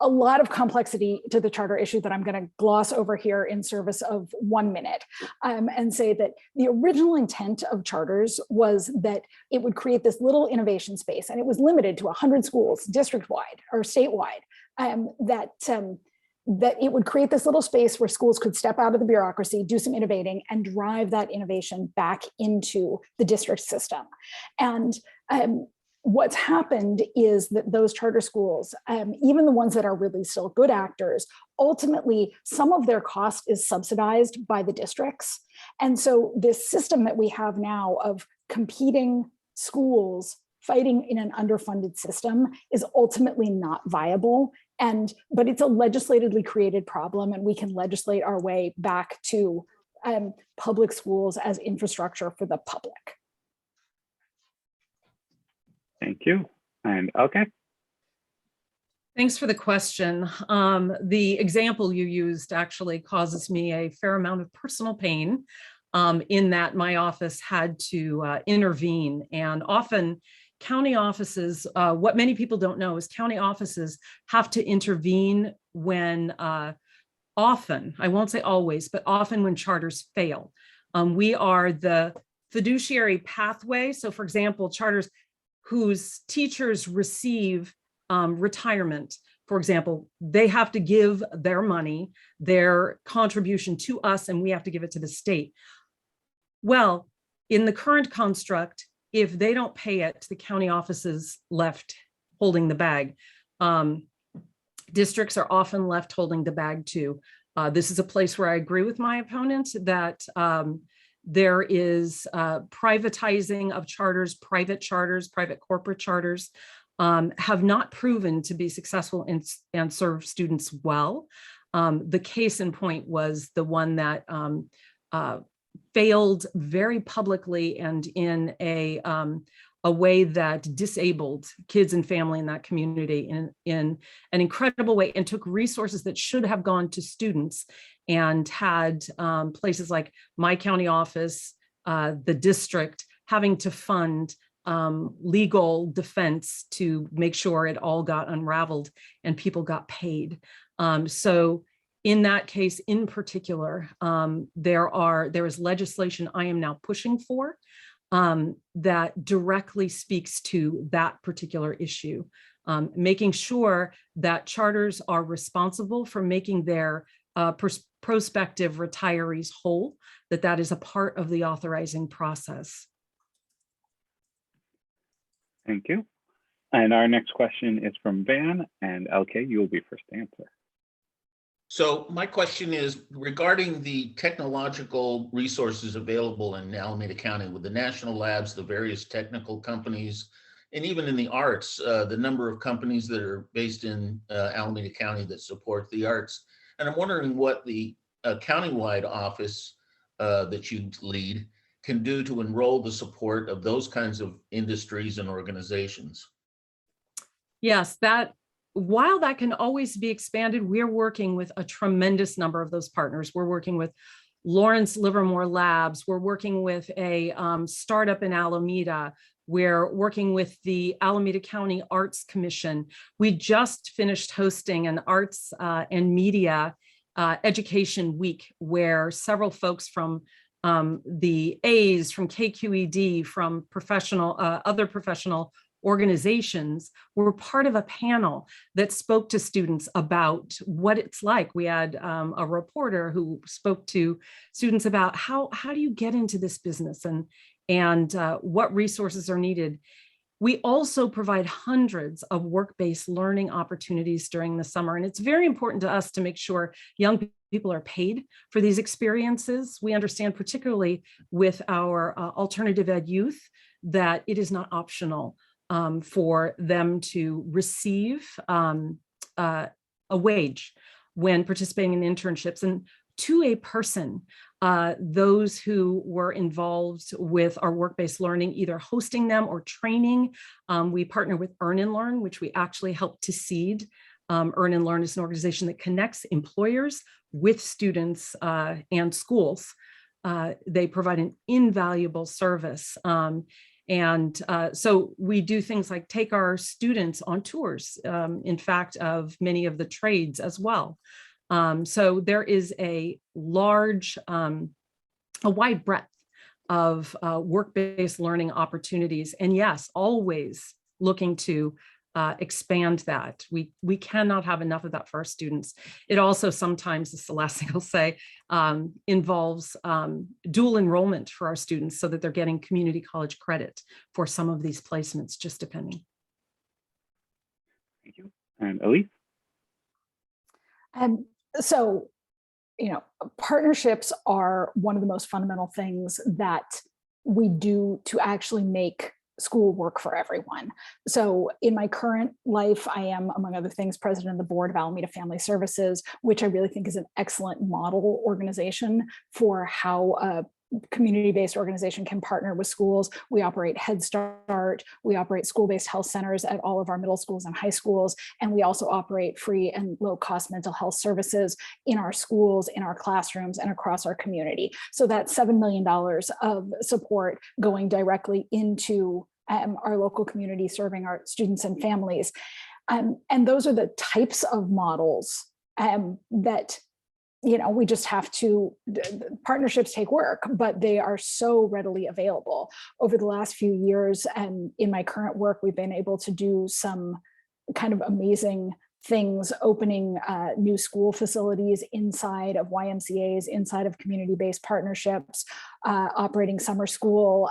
a lot of complexity to the charter issue that I'm going to gloss over here in service of 1 minute, and say that the original intent of charters was that it would create this little innovation space, and it was limited to 100 schools district-wide or statewide, that it would create this little space where schools could step out of the bureaucracy, do some innovating, and drive that innovation back into the district system. And what's happened is that those charter schools, even the ones that are really still good actors, ultimately some of their cost is subsidized by the districts. And so this system that we have now of competing schools fighting in an underfunded system is ultimately not viable. But it's a legislatively created problem, and we can legislate our way back to public schools as infrastructure for the public. Thank you. And okay. Thanks for the question. The example you used actually causes me a fair amount of personal pain, in that my office had to intervene. And often county offices, what many people don't know is county offices have to intervene when often, I won't say always, but often when charters fail. We are the fiduciary pathway. So for example, charters whose teachers receive retirement, for example, they have to give their money, their contribution to us, and we have to give it to the state. Well, in the current construct, if they don't pay it, the county offices left holding the bag. Districts are often left holding the bag too. This is a place where I agree with my opponent that there is privatizing of charters, private corporate charters have not proven to be successful and serve students well. The case in point was the one that failed very publicly and in a way that disabled kids and family in that community in an incredible way, and took resources that should have gone to students and had places like my county office, the district, having to fund legal defense to make sure it all got unraveled and people got paid. So in that case in particular, there is legislation I am now pushing for that directly speaks to that particular issue, making sure that charters are responsible for making their prospective retirees whole, that is a part of the authorizing process. Thank you. And our next question is from Van, and LK, you will be first to answer. So my question is regarding the technological resources available in Alameda County with the national labs, the various technical companies, and even in the arts, the number of companies that are based in Alameda County that support the arts. And I'm wondering what the countywide office that you lead can do to enroll the support of those kinds of industries and organizations. Yes, while that can always be expanded, we're working with a tremendous number of those partners. We're working with Lawrence Livermore Labs. We're working with a startup in Alameda. We're working with the Alameda County Arts Commission. We just finished hosting an arts and media education week where several folks from the A's, from KQED, from other professional organizations were part of a panel that spoke to students about what it's like. We had a reporter who spoke to students about how do you get into this business and what resources are needed. We also provide hundreds of work-based learning opportunities during the summer. And it's very important to us to make sure young people are paid for these experiences. We understand, particularly with our alternative ed youth, that it is not optional for them to receive a wage when participating in internships. And to a person. Those who were involved with our work-based learning, either hosting them or training. We partner with Earn and Learn, which we actually help to seed. Earn and Learn is an organization that connects employers with students and schools. They provide an invaluable service. So we do things like take our students on tours, in fact, of many of the trades as well. So there is a large, a wide breadth of work-based learning opportunities. And yes, always looking to expand that. We cannot have enough of that for our students. It also sometimes, as Celeste will say, involves dual enrollment for our students so that they're getting community college credit for some of these placements, just depending. Thank you. And Alysse? So, you know, partnerships are one of the most fundamental things that we do to actually make school work for everyone. So in my current life, I am, among other things, president of the board of Alameda Family Services, which I really think is an excellent model organization for how a community-based organization can partner with schools. We operate Head Start, we operate school-based health centers at all of our middle schools and high schools, and we also operate free and low-cost mental health services in our schools, in our classrooms, and across our community. So that's $7 million of support going directly into our local community, serving our students and families. And those are the types of models that, you know, we just have to, partnerships take work, but they are so readily available. Over the last few years, and in my current work, we've been able to do some kind of amazing things, opening new school facilities inside of YMCAs, inside of community-based partnerships, operating summer school,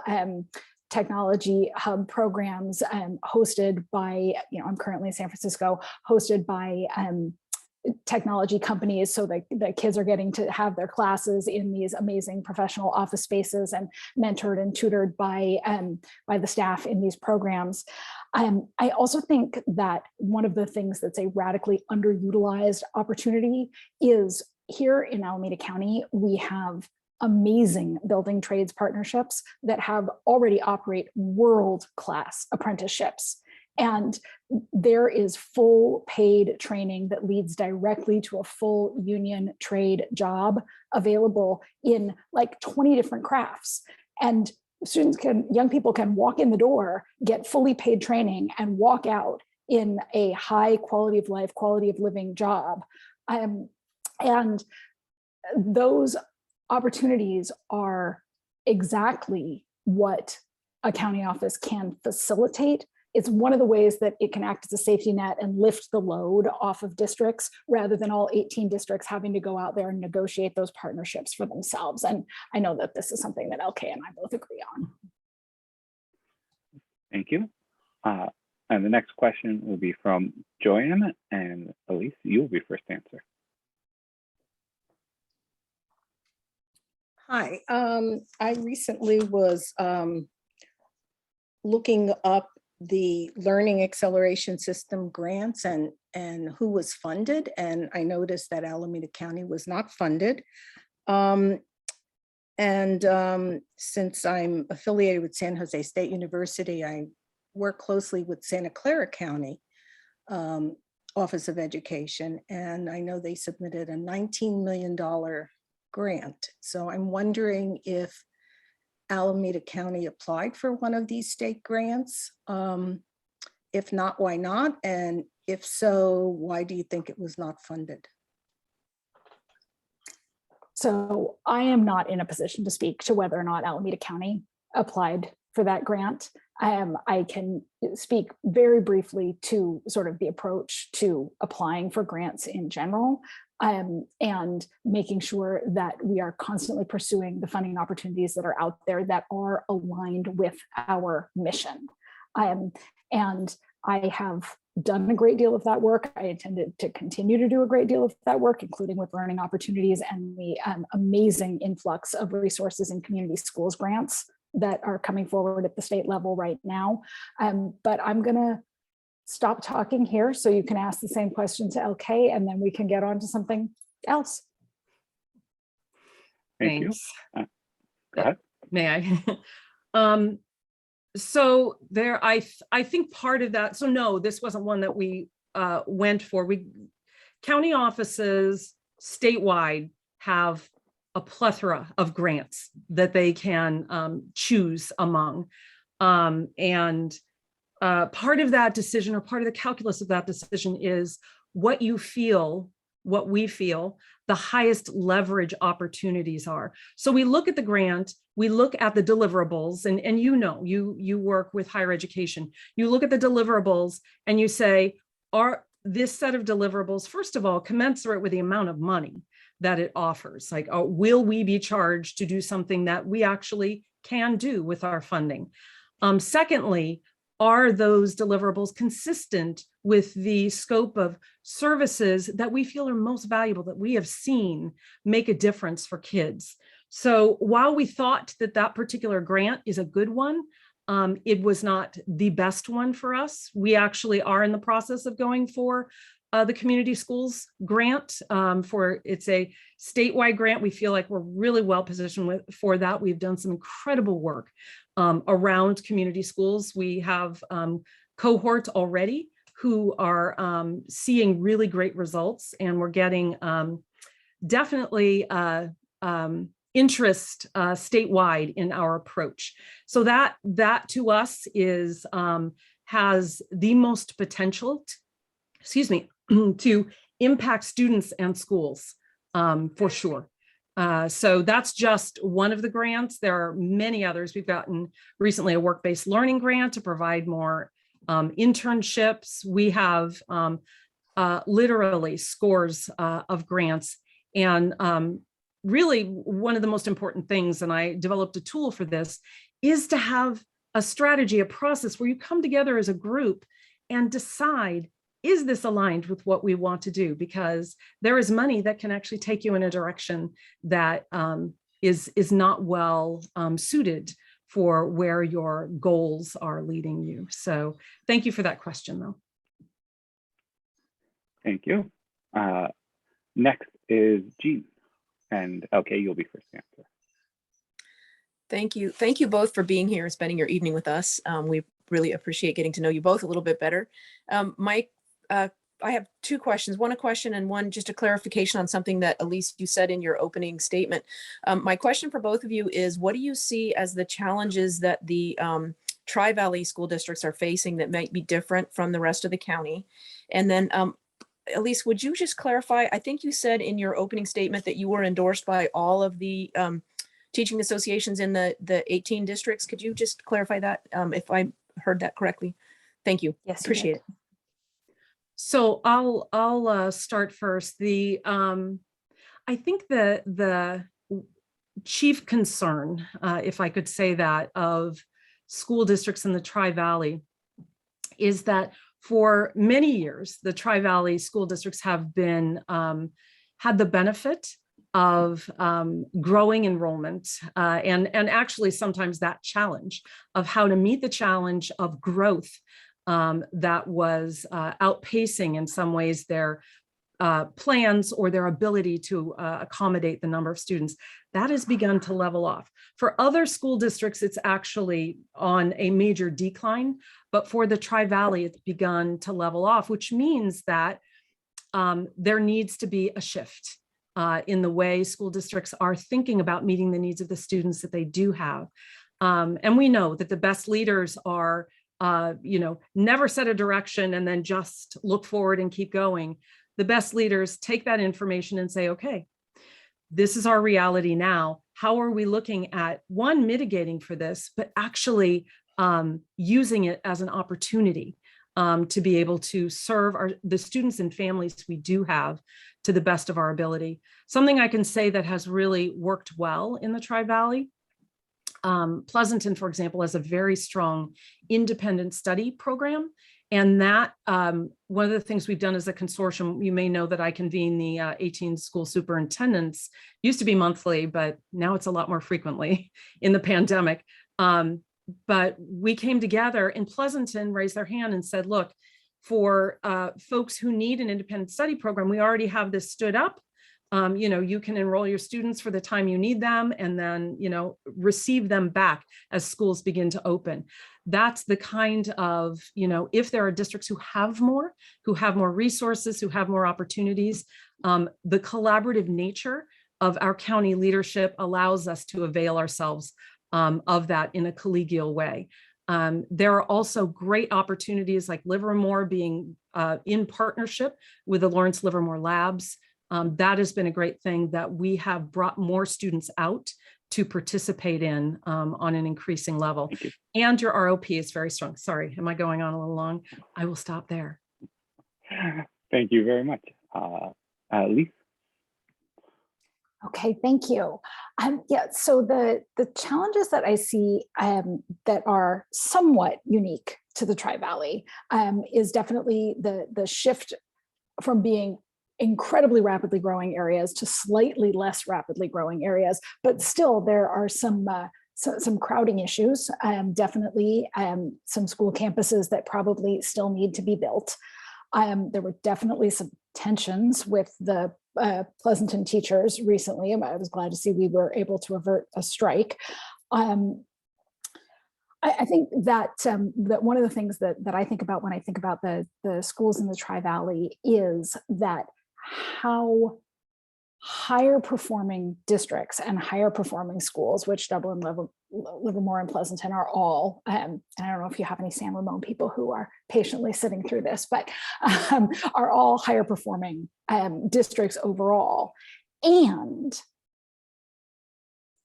technology hub programs hosted by, you know, I'm currently in San Francisco, hosted by technology companies, so that the kids are getting to have their classes in these amazing professional office spaces and mentored and tutored by the staff in these programs. I also think that one of the things that's a radically underutilized opportunity is here in Alameda County, we have amazing building trades partnerships that have already operate world-class apprenticeships. And there is full paid training that leads directly to a full union trade job available in like 20 different crafts. And students can, young people can walk in the door, get fully paid training, and walk out in a high quality of life, quality of living job. And those opportunities are exactly what a county office can facilitate. It's one of the ways that it can act as a safety net and lift the load off of districts, rather than all 18 districts having to go out there and negotiate those partnerships for themselves. And I know that this is something that LK and I both agree on. Thank you. And the next question will be from Joanne, and Alysse, you will be first to answer. Hi, I recently was looking up the Learning Acceleration System grants and who was funded, and I noticed that Alameda County was not funded. Since I'm affiliated with San Jose State University, I work closely with Santa Clara County Office of Education, and I know they submitted a $19 million grant. So I'm wondering if Alameda County applied for one of these state grants. If not, why not? And if so, why do you think it was not funded? So I am not in a position to speak to whether or not Alameda County applied for that grant. I can speak very briefly to sort of the approach to applying for grants in general, and making sure that we are constantly pursuing the funding opportunities that are out there that are aligned with our mission. And I have done a great deal of that work. I intended to continue to do a great deal of that work, including with learning opportunities and the amazing influx of resources in community schools grants that are coming forward at the state level right now. But I'm gonna stop talking here so you can ask the same question to LK, and then we can get on to something else. Thank you. Thanks. Go ahead. May I? So there, I think part of that, so no, this wasn't one that we went for. County offices statewide have a plethora of grants that they can choose among. And part of that decision, or part of the calculus of that decision, is what we feel the highest leverage opportunities are. So we look at the grant, we look at the deliverables, and you work with higher education. You look at the deliverables and you say, are this set of deliverables, first of all, commensurate with the amount of money that it offers? Like, will we be charged to do something that we actually can do with our funding? Secondly, are those deliverables consistent with the scope of services that we feel are most valuable, that we have seen make a difference for kids? So while we thought that particular grant is a good one, it was not the best one for us. We actually are in the process of going for the community schools grant. It's a statewide grant. We feel like we're really well positioned for that. We've done some incredible work around community schools. We have cohorts already who are seeing really great results, and we're getting definitely interest statewide in our approach. So that to us is has the most potential, to impact students and schools for sure. So that's just one of the grants. There are many others. We've gotten recently a work-based learning grant to provide more internships. We have literally scores of grants. And really one of the most important things, and I developed a tool for this, is to have a strategy, a process where you come together as a group and decide, is this aligned with what we want to do? Because there is money that can actually take you in a direction that is not well suited for where your goals are leading you. So thank you for that question, though. Thank you. Next is Jean. And okay, you'll be first to answer. Thank you. Thank you both for being here and spending your evening with us. We really appreciate getting to know you both a little bit better. Mike, I have two questions, one a question and one just a clarification on something that Alysse, you said in your opening statement. My question for both of you is, what do you see as the challenges that the Tri-Valley school districts are facing that might be different from the rest of the county? And then Alysse, would you just clarify, I think you said in your opening statement that you were endorsed by all of the teaching associations in the 18 districts. Could you just clarify that if I heard that correctly? Thank you. Yes, you Appreciate did. it. So I'll start first. I think the chief concern, if I could say that, of school districts in the Tri-Valley is that for many years, the Tri-Valley school districts have been had the benefit of growing enrollment and actually sometimes that challenge of how to meet the challenge of growth that was outpacing in some ways their plans or their ability to accommodate the number of students. That has begun to level off. For other school districts, it's actually on a major decline, but for the Tri-Valley, it's begun to level off, which means that there needs to be a shift in the way school districts are thinking about meeting the needs of the students that they do have. And we know that the best leaders are, never set a direction and then just look forward and keep going. The best leaders take that information and say, okay, this is our reality now. How are we looking at, one, mitigating for this, but actually using it as an opportunity to be able to serve the students and families we do have to the best of our ability. Something I can say that has really worked well in the Tri-Valley, Pleasanton, for example, has a very strong independent study program. And that one of the things we've done as a consortium, you may know that I convene the 18 school superintendents, used to be monthly, but now it's a lot more frequently in the pandemic. But we came together and Pleasanton raised their hand and said, look, for folks who need an independent study program, we already have this stood up. You can enroll your students for the time you need them and then, receive them back as schools begin to open. That's the kind of, if there are districts who have more resources, who have more opportunities, the collaborative nature of our county leadership allows us to avail ourselves of that in a collegial way. There are also great opportunities like Livermore being in partnership with the Lawrence Livermore Labs. That has been a great thing that we have brought more students out to participate in on an increasing level. And your ROP is very strong. Sorry, am I going on a little long? I will stop there. Thank you very much. Alysse? Okay, thank you. Yeah, so the challenges that I see that are somewhat unique to the Tri-Valley is definitely the shift from being incredibly rapidly growing areas to slightly less rapidly growing areas, but still there are some crowding issues, definitely some school campuses that probably still need to be built. There were definitely some tensions with the Pleasanton teachers recently. I was glad to see we were able to avert a strike. I think that that one of the things that I think about when I think about the schools in the Tri-Valley is that how higher performing districts and higher performing schools, which Dublin, Livermore, and Pleasanton are all, and I don't know if you have any San Ramon people who are patiently sitting through this, but are all higher performing districts overall. And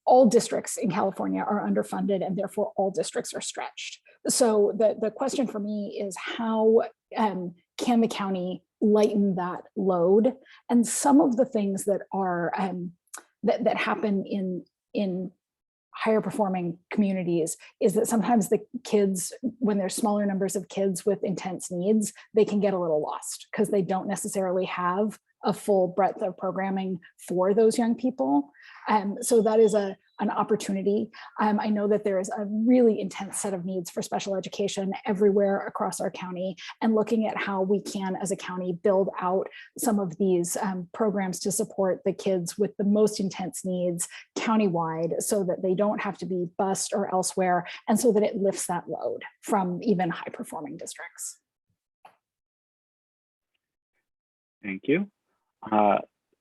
all districts in California are underfunded, and therefore all districts are stretched. So the question for me is how can the county lighten that load? And some of the things that are that happen in higher performing communities is that sometimes the kids, when there's smaller numbers of kids with intense needs, they can get a little lost because they don't necessarily have a full breadth of programming for those young people. So that is an opportunity. I know that there is a really intense set of needs for special education everywhere across our county, and looking at how we can, as a county, build out some of these programs to support the kids with the most intense needs countywide so that they don't have to be bused or elsewhere, and so that it lifts that load from even high performing districts. Thank you.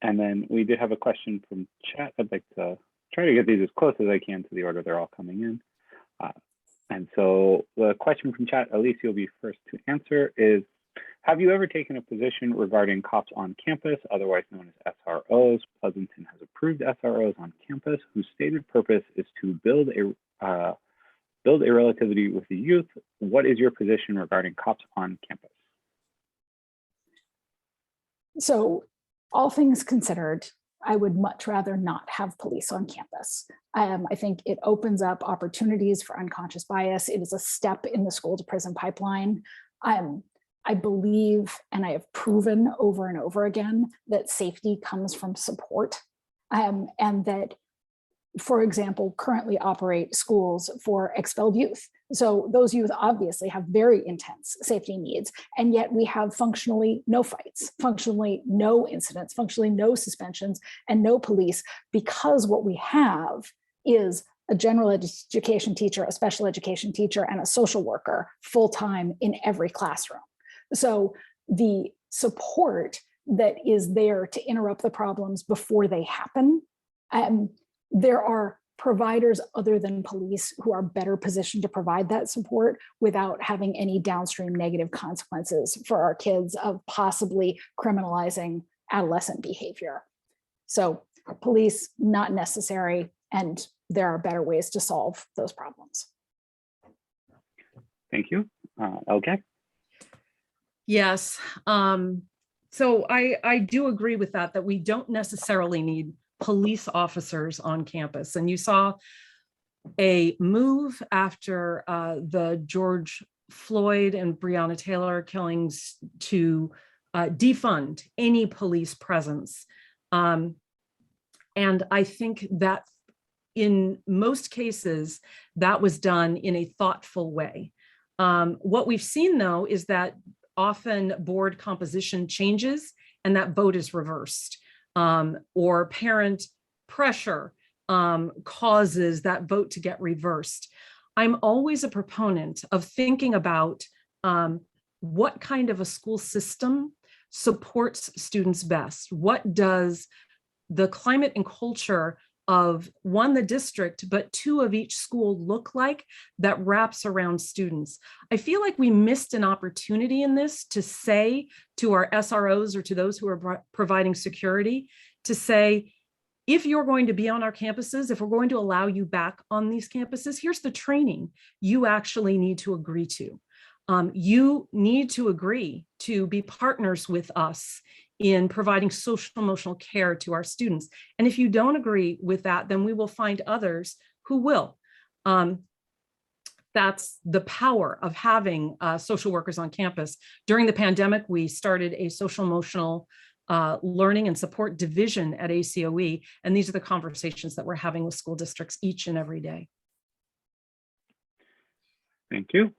And then we did have a question from chat. I'd like to try to get these as close as I can to the order they're all coming in. And so the question from chat, Alysse, you'll be first to answer, is, have you ever taken a position regarding cops on campus, otherwise known as SROs? Pleasanton has approved SROs on campus whose stated purpose is to build a relativity with the youth. What is your position regarding cops on campus? So, all things considered, I would much rather not have police on campus. I think it opens up opportunities for unconscious bias. It is a step in the school to prison pipeline. I believe, and I have proven over and over again, that safety comes from support, and that, for example, currently operate schools for expelled youth. So those youth obviously have very intense safety needs, and yet we have functionally no fights, functionally no incidents, functionally no suspensions, and no police, because what we have is a general education teacher, a special education teacher, and a social worker full-time in every classroom. So the support that is there to interrupt the problems before they happen, there are providers other than police who are better positioned to provide that support without having any downstream negative consequences for our kids of possibly criminalizing adolescent behavior. So police, not necessary, and there are better ways to solve those problems. Thank you. LK? Yes. So I do agree with that we don't necessarily need police officers on campus. And you saw a move after the George Floyd and Breonna Taylor killings to defund any police presence. And I think that in most cases, that was done in a thoughtful way. What we've seen, though, is that often board composition changes and that vote is reversed. or parent pressure causes that vote to get reversed. I'm always a proponent of thinking about what kind of a school system supports students best. What does the climate and culture of one, the district, but two of each school look like that wraps around students? I feel like we missed an opportunity in this to say to our SROs or to those who are providing security, to say, if you're going to be on our campuses, if we're going to allow you back on these campuses, here's the training you actually need to agree to. You need to agree to be partners with us in providing social emotional care to our students. And if you don't agree with that, then we will find others who will. That's the power of having social workers on campus. During the pandemic, we started a social emotional learning and support division at ACOE. And these are the conversations that we're having with school districts each and every day. Thank you.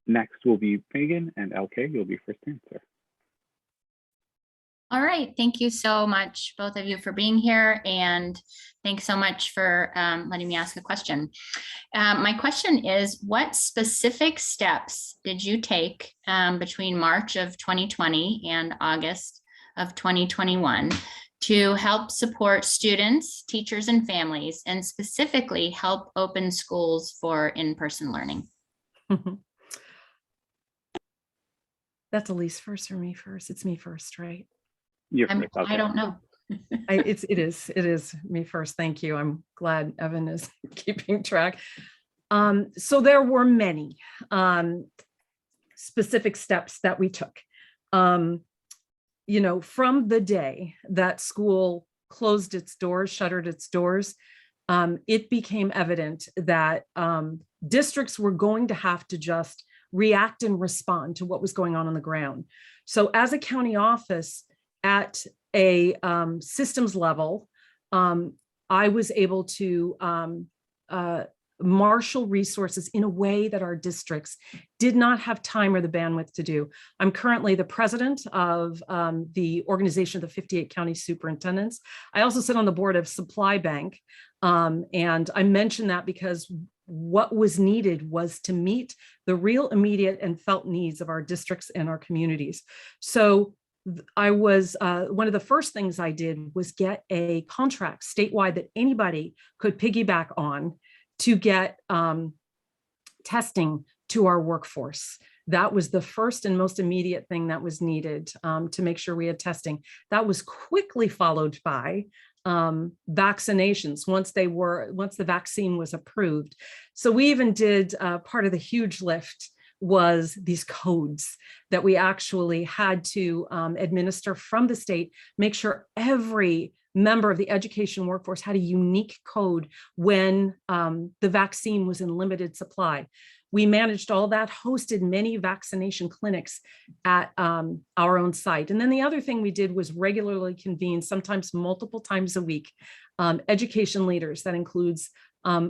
Next will be Megan, and LK, you'll be first to answer. All right, thank you so much, both of you, for being here, and thanks so much for letting me ask a question. My question is, what specific steps did you take between March of 2020 and August of 2021 to help support students, teachers, and families, and specifically help open schools for in-person learning? That's Alysse first or me first? It's me first, right? I don't know. It is me first. Thank you. I'm glad Evan is keeping track. So there were many specific steps that we took. You know, from the day that school closed its doors, shuttered its doors, it became evident that districts were going to have to just react and respond to what was going on the ground. So as a county office at a systems level, I was able to marshal resources in a way that our districts did not have time or the bandwidth to do. I'm currently the president of the organization of the 58 county superintendents. I also sit on the board of Supply Bank. And I mention that because what was needed was to meet the real immediate and felt needs of our districts and our communities. So I was, one of the first things I did was get a contract statewide that anybody could piggyback on to get testing to our workforce. That was the first and most immediate thing that was needed to make sure we had testing. That was quickly followed by vaccinations once the vaccine was approved. So we even did part of the huge lift was these codes that we actually had to administer from the state, make sure every member of the education workforce had a unique code when the vaccine was in limited supply. We managed all that, hosted many vaccination clinics at our own site. And then the other thing we did was regularly convene, sometimes multiple times a week, education leaders. That includes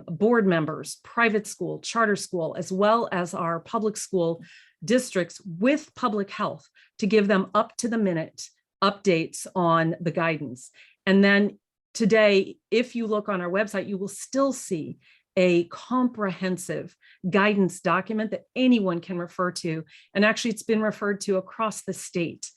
board members, private school, charter school, as well as our public school districts with public health to give them up to the minute updates on the guidance. And then today, if you look on our website, you will still see a comprehensive guidance document that anyone can refer to. And actually, it's been referred to across the state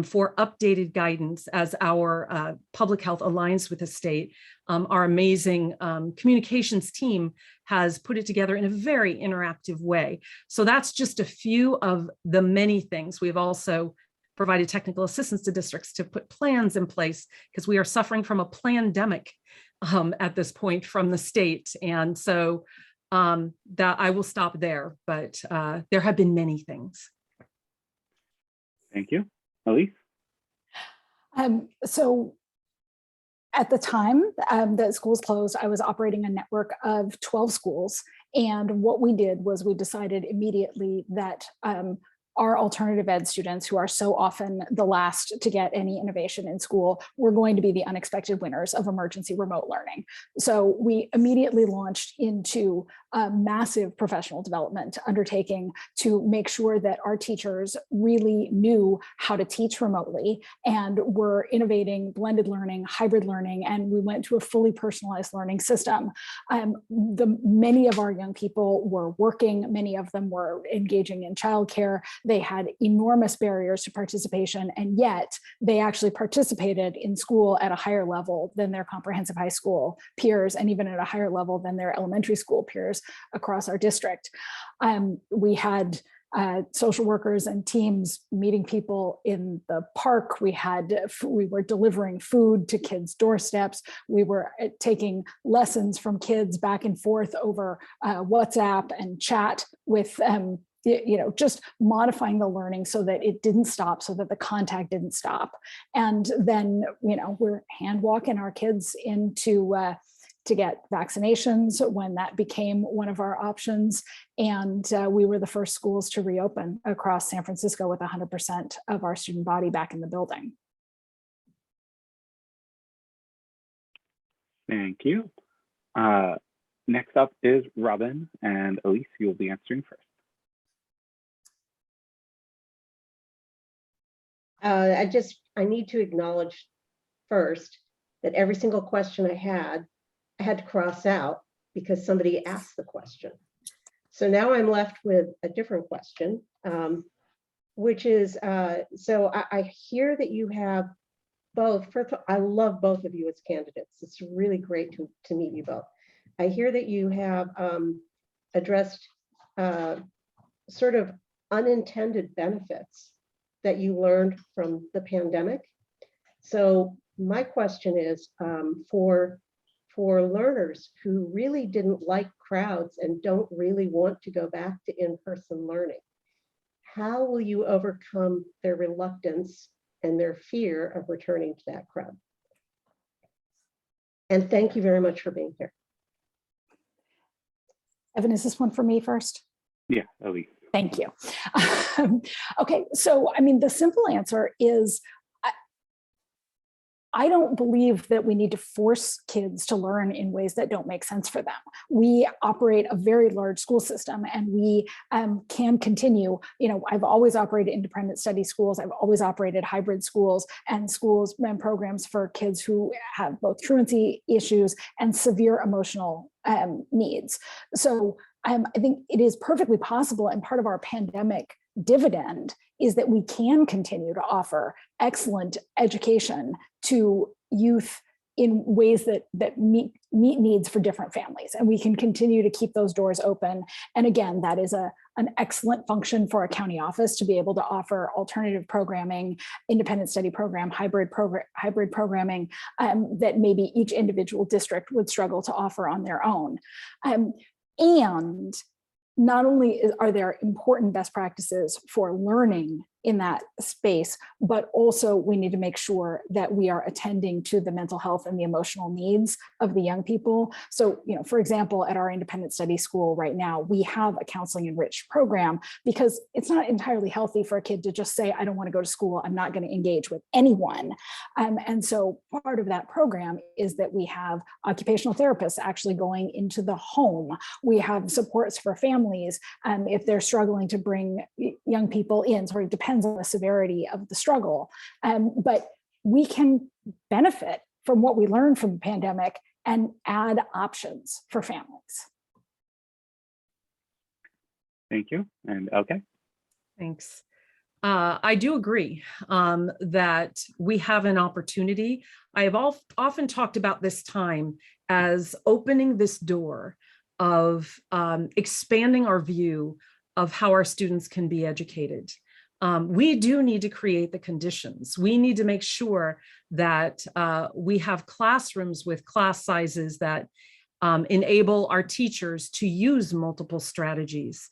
for updated guidance as our public health aligns with the state. Our amazing communications team has put it together in a very interactive way. So that's just a few of the many things. We've also provided technical assistance to districts to put plans in place because we are suffering from a plandemic at this point from the state. And so that I will stop there, but there have been many things. Thank you. Alysse? So at the time that schools closed, I was operating a network of 12 schools. And what we did was we decided immediately that our alternative ed students, who are so often the last to get any innovation in school, were going to be the unexpected winners of emergency remote learning. So we immediately launched into a massive professional development undertaking to make sure that our teachers really knew how to teach remotely and were innovating blended learning, hybrid learning, and we went to a fully personalized learning system. Many of our young people were working, many of them were engaging in childcare. They had enormous barriers to participation, and yet they actually participated in school at a higher level than their comprehensive high school peers, and even at a higher level than their elementary school peers across our district. We had social workers and teams meeting people in the park. We were delivering food to kids' doorsteps. We were taking lessons from kids back and forth over WhatsApp and chat with just modifying the learning so that it didn't stop, so that the contact didn't stop. And then, we're hand walking our kids into to get vaccinations when that became one of our options. And we were the first schools to reopen across San Francisco with 100% of our student body back in the building. Thank you. Next up is Robin, and Alysse, you'll be answering first. I need to acknowledge first that every single question I had to cross out because somebody asked the question. So now I'm left with a different question, which is, so I hear that you have both. First of all, I love both of you as candidates. It's really great to meet you both. I hear that you have addressed sort of unintended benefits that you learned from the pandemic. So my question is, for learners who really didn't like crowds and don't really want to go back to in-person learning, how will you overcome their reluctance and their fear of returning to that crowd? And thank you very much for being here. Evan, is this one for me first? Yeah, Alysse. Thank you. Okay, so the simple answer is I don't believe that we need to force kids to learn in ways that don't make sense for them. We operate a very large school system, and we can continue. I've always operated independent study schools. I've always operated hybrid schools and programs for kids who have both truancy issues and severe emotional needs. So I think it is perfectly possible, and part of our pandemic dividend is that we can continue to offer excellent education to youth in ways that meet needs for different families, and we can continue to keep those doors open. And again, that is an excellent function for a county office to be able to offer alternative programming, independent study program, hybrid programming that maybe each individual district would struggle to offer on their own. And not only are there important best practices for learning in that space, but also we need to make sure that we are attending to the mental health and the emotional needs of the young people. So, for example, at our independent study school right now, we have a counseling enriched program because it's not entirely healthy for a kid to just say, I don't want to go to school, I'm not going to engage with anyone. And so part of that program is that we have occupational therapists actually going into the home. We have supports for families if they're struggling to bring young people in, sort of depends on the severity of the struggle. But we can benefit from what we learned from the pandemic and add options for families. Thank you. And okay. Thanks. I do agree that we have an opportunity. I have often talked about this time as opening this door of expanding our view of how our students can be educated. We do need to create the conditions. We need to make sure that we have classrooms with class sizes that enable our teachers to use multiple strategies.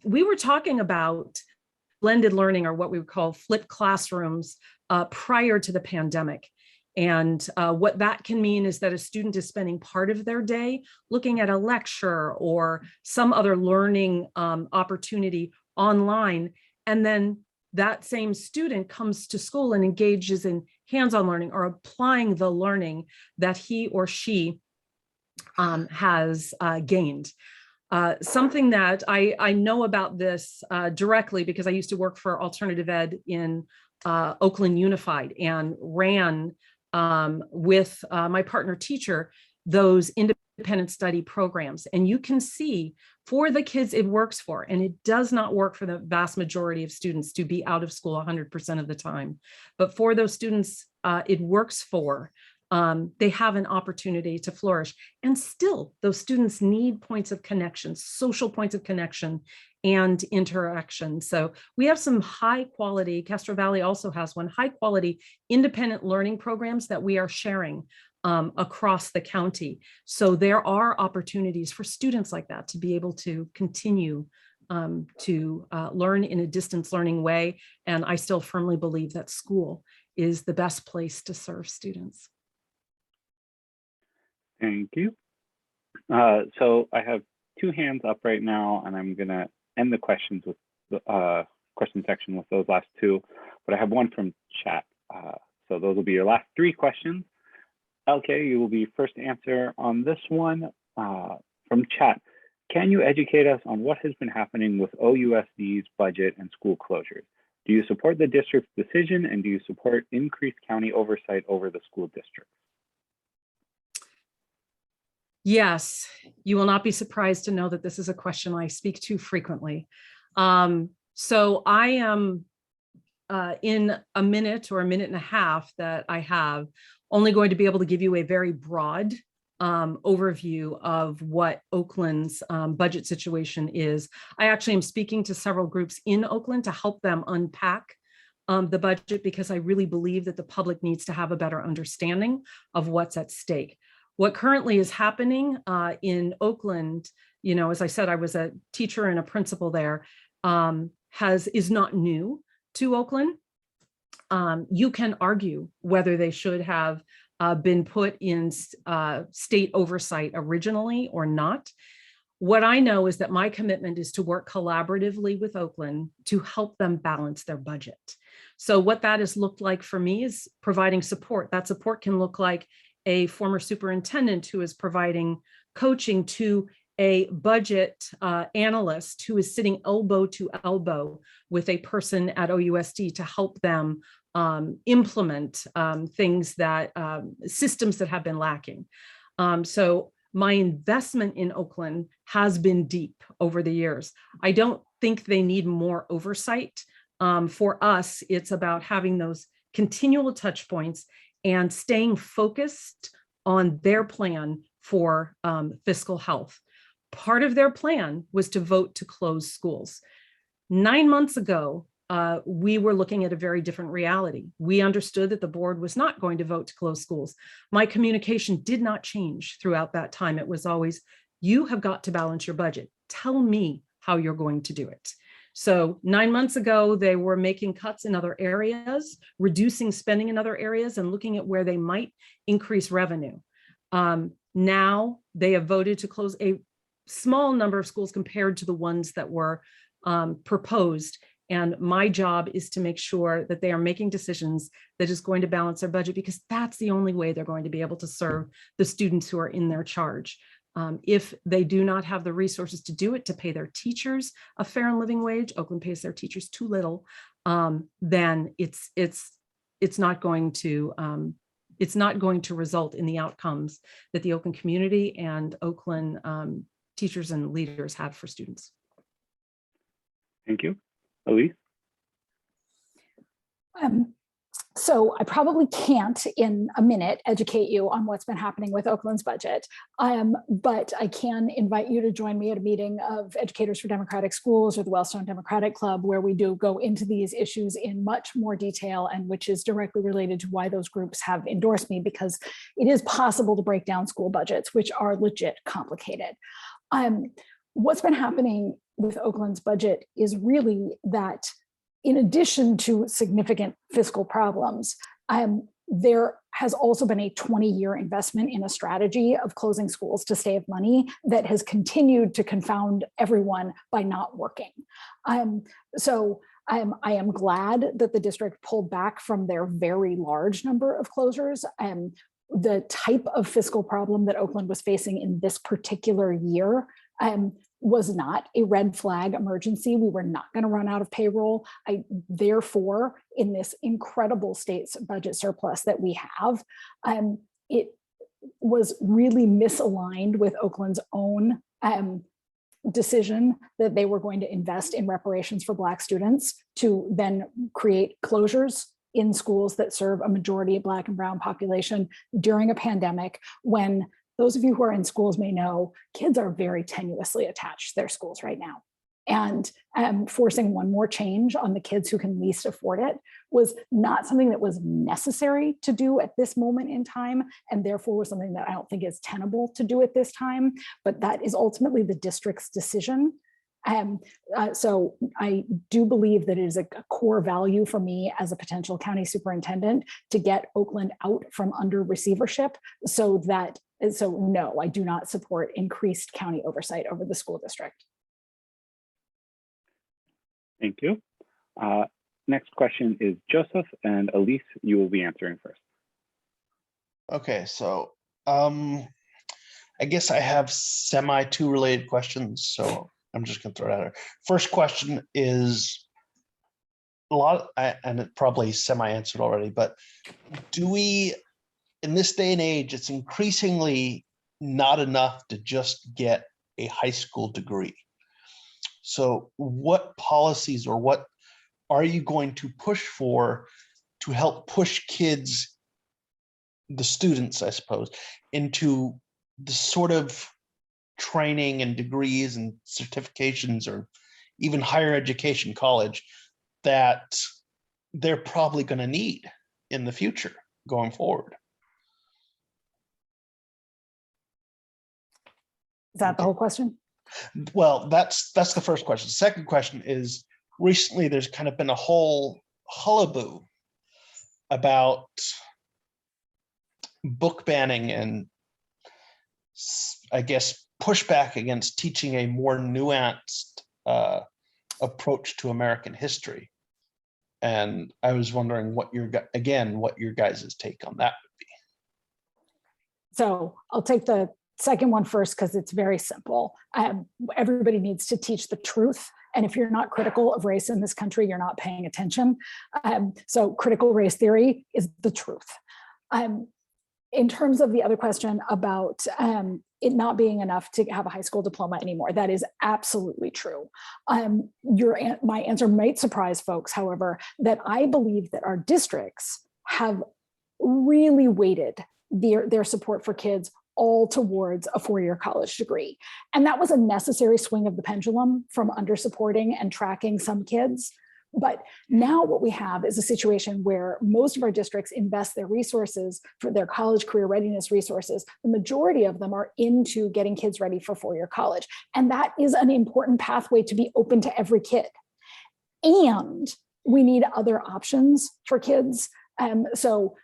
We were talking about blended learning, or what we would call flipped classrooms, prior to the pandemic. And what that can mean is that a student is spending part of their day looking at a lecture or some other learning opportunity online, And then that same student comes to school and engages in hands-on learning or applying the learning that he or she has gained. Something that I know about this directly because I used to work for alternative ed in Oakland Unified and ran with my partner teacher those independent study programs. And you can see for the kids it works for, and it does not work for the vast majority of students to be out of school 100% of the time. But for those students it works for, they have an opportunity to flourish. And still, those students need points of connection, social points of connection and interaction. So we have some high quality, Castro Valley also has one, high quality independent learning programs that we are sharing across the county. So there are opportunities for students like that to be able to continue to learn in a distance learning way. And I still firmly believe that school is the best place to serve students. Thank you. So I have 2 hands up right now, and I'm going to end the questions with the question section with those last 2, but I have one from chat. So those will be your last 3 questions. LK, you will be first to answer on this one from chat. Can you educate us on what has been happening with OUSD's budget and school closures? Do you support the district's decision, and do you support increased county oversight over the school district? Yes, you will not be surprised to know that this is a question I speak to frequently. So I am in a minute or a minute and a half that I have only going to be able to give you a very broad overview of what Oakland's budget situation is. I actually am speaking to several groups in Oakland to help them unpack the budget, because I really believe that the public needs to have a better understanding of what's at stake. What currently is happening in Oakland, you know, as I said, I was a teacher and a principal there, is not new to Oakland. You can argue whether they should have been put in state oversight originally or not. What I know is that my commitment is to work collaboratively with Oakland to help them balance their budget. So what that has looked like for me is providing support. That support can look like a former superintendent who is providing coaching to a budget analyst who is sitting elbow to elbow with a person at OUSD to help them implement things that systems that have been lacking. So my investment in Oakland has been deep over the years. I don't think they need more oversight. For us, it's about having those continual touch points and staying focused on their plan for fiscal health. Part of their plan was to vote to close schools. 9 months ago, we were looking at a very different reality. We understood that the board was not going to vote to close schools. My communication did not change throughout that time. It was always, you have got to balance your budget. Tell me how you're going to do it. So 9 months ago, they were making cuts in other areas, reducing spending in other areas, and looking at where they might increase revenue. Now they have voted to close a small number of schools compared to the ones that were proposed. And my job is to make sure that they are making decisions that is going to balance their budget, because that's the only way they're going to be able to serve the students who are in their charge. If they do not have the resources to do it, to pay their teachers a fair and living wage, Oakland pays their teachers too little, then it's not going to result in the outcomes that the Oakland community and Oakland teachers and leaders have for students. Thank you. Alysse? So I probably can't in a minute educate you on what's been happening with Oakland's budget, but I can invite you to join me at a meeting of Educators for Democratic Schools or the Wellstone Democratic Club, where we do go into these issues in much more detail, and which is directly related to why those groups have endorsed me, because it is possible to break down school budgets, which are legit complicated. What's been happening with Oakland's budget is really that, in addition to significant fiscal problems, there has also been a 20-year investment in a strategy of closing schools to save money that has continued to confound everyone by not working. So I am glad that the district pulled back from their very large number of closures. The type of fiscal problem that Oakland was facing in this particular year was not a red flag emergency. We were not going to run out of payroll. Therefore, in this incredible state's budget surplus that we have, it was really misaligned with Oakland's own decision that they were going to invest in reparations for Black students to then create closures in schools that serve a majority of Black and Brown population during a pandemic, when those of you who are in schools may know kids are very tenuously attached to their schools right now. And forcing one more change on the kids who can least afford it was not something that was necessary to do at this moment in time, and therefore was something that I don't think is tenable to do at this time, but that is ultimately the district's decision. So I do believe that it is a core value for me as a potential county superintendent to get Oakland out from under receivership, so no, I do not support increased county oversight over the school district. Thank you. Next question is Joseph, and Alysse, you will be answering first. Okay, so I guess I have two related questions, so I'm just gonna throw it out there. First question is and it probably semi-answered already, but do we, in this day and age, it's increasingly not enough to just get a high school degree. So what policies or what are you going to push for to help push kids, the students, I suppose, into the sort of training and degrees and certifications or even higher education, college, that they're probably going to need in the future going forward? Is that the whole question? Well, that's the first question. The second question is, recently there's kind of been a whole hullabaloo about book banning and I guess pushback against teaching a more nuanced approach to American history. And I was wondering what your guys' take on that would be. So I'll take the second one first because it's very simple. Everybody needs to teach the truth. And if you're not critical of race in this country, you're not paying attention. So critical race theory is the truth. In terms of the other question about it not being enough to have a high school diploma anymore, that is absolutely true. My answer might surprise folks, however, that I believe that our districts have really weighted their support for kids all towards a four-year college degree. And that was a necessary swing of the pendulum from under-supporting and tracking some kids. But now what we have is a situation where most of our districts invest their resources for their college career readiness resources. The majority of them are into getting kids ready for four-year college. And that is an important pathway to be open to every kid. And we need other options for kids. So,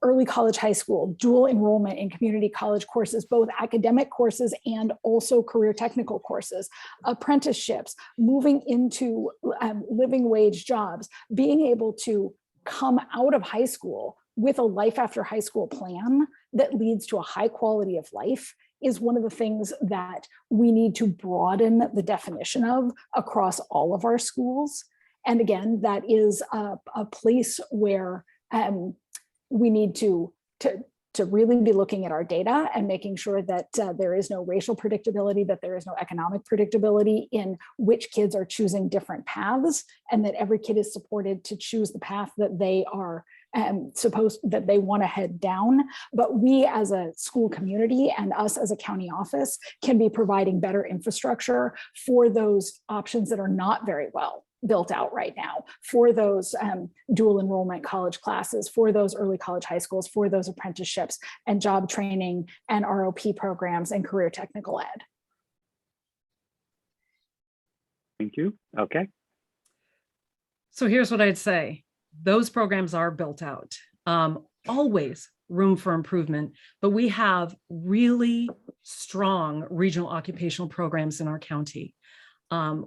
early college, high school, dual enrollment in community college courses, both academic courses and also career technical courses, apprenticeships, moving into living wage jobs, being able to come out of high school with a life after high school plan that leads to a high quality of life is one of the things that we need to broaden the definition of across all of our schools. And again, that is a place where we need to really be looking at our data and making sure that there is no racial predictability, that there is no economic predictability in which kids are choosing different paths, and that every kid is supported to choose the path that they are that they want to head down. But we as a school community and us as a county office can be providing better infrastructure for those options that are not very well built out right now, for those dual enrollment college classes, for those early college high schools, for those apprenticeships and job training and ROP programs and career technical ed. Thank you. Okay. So here's what I'd say. Those programs are built out. Always room for improvement, but we have really strong regional occupational programs in our county.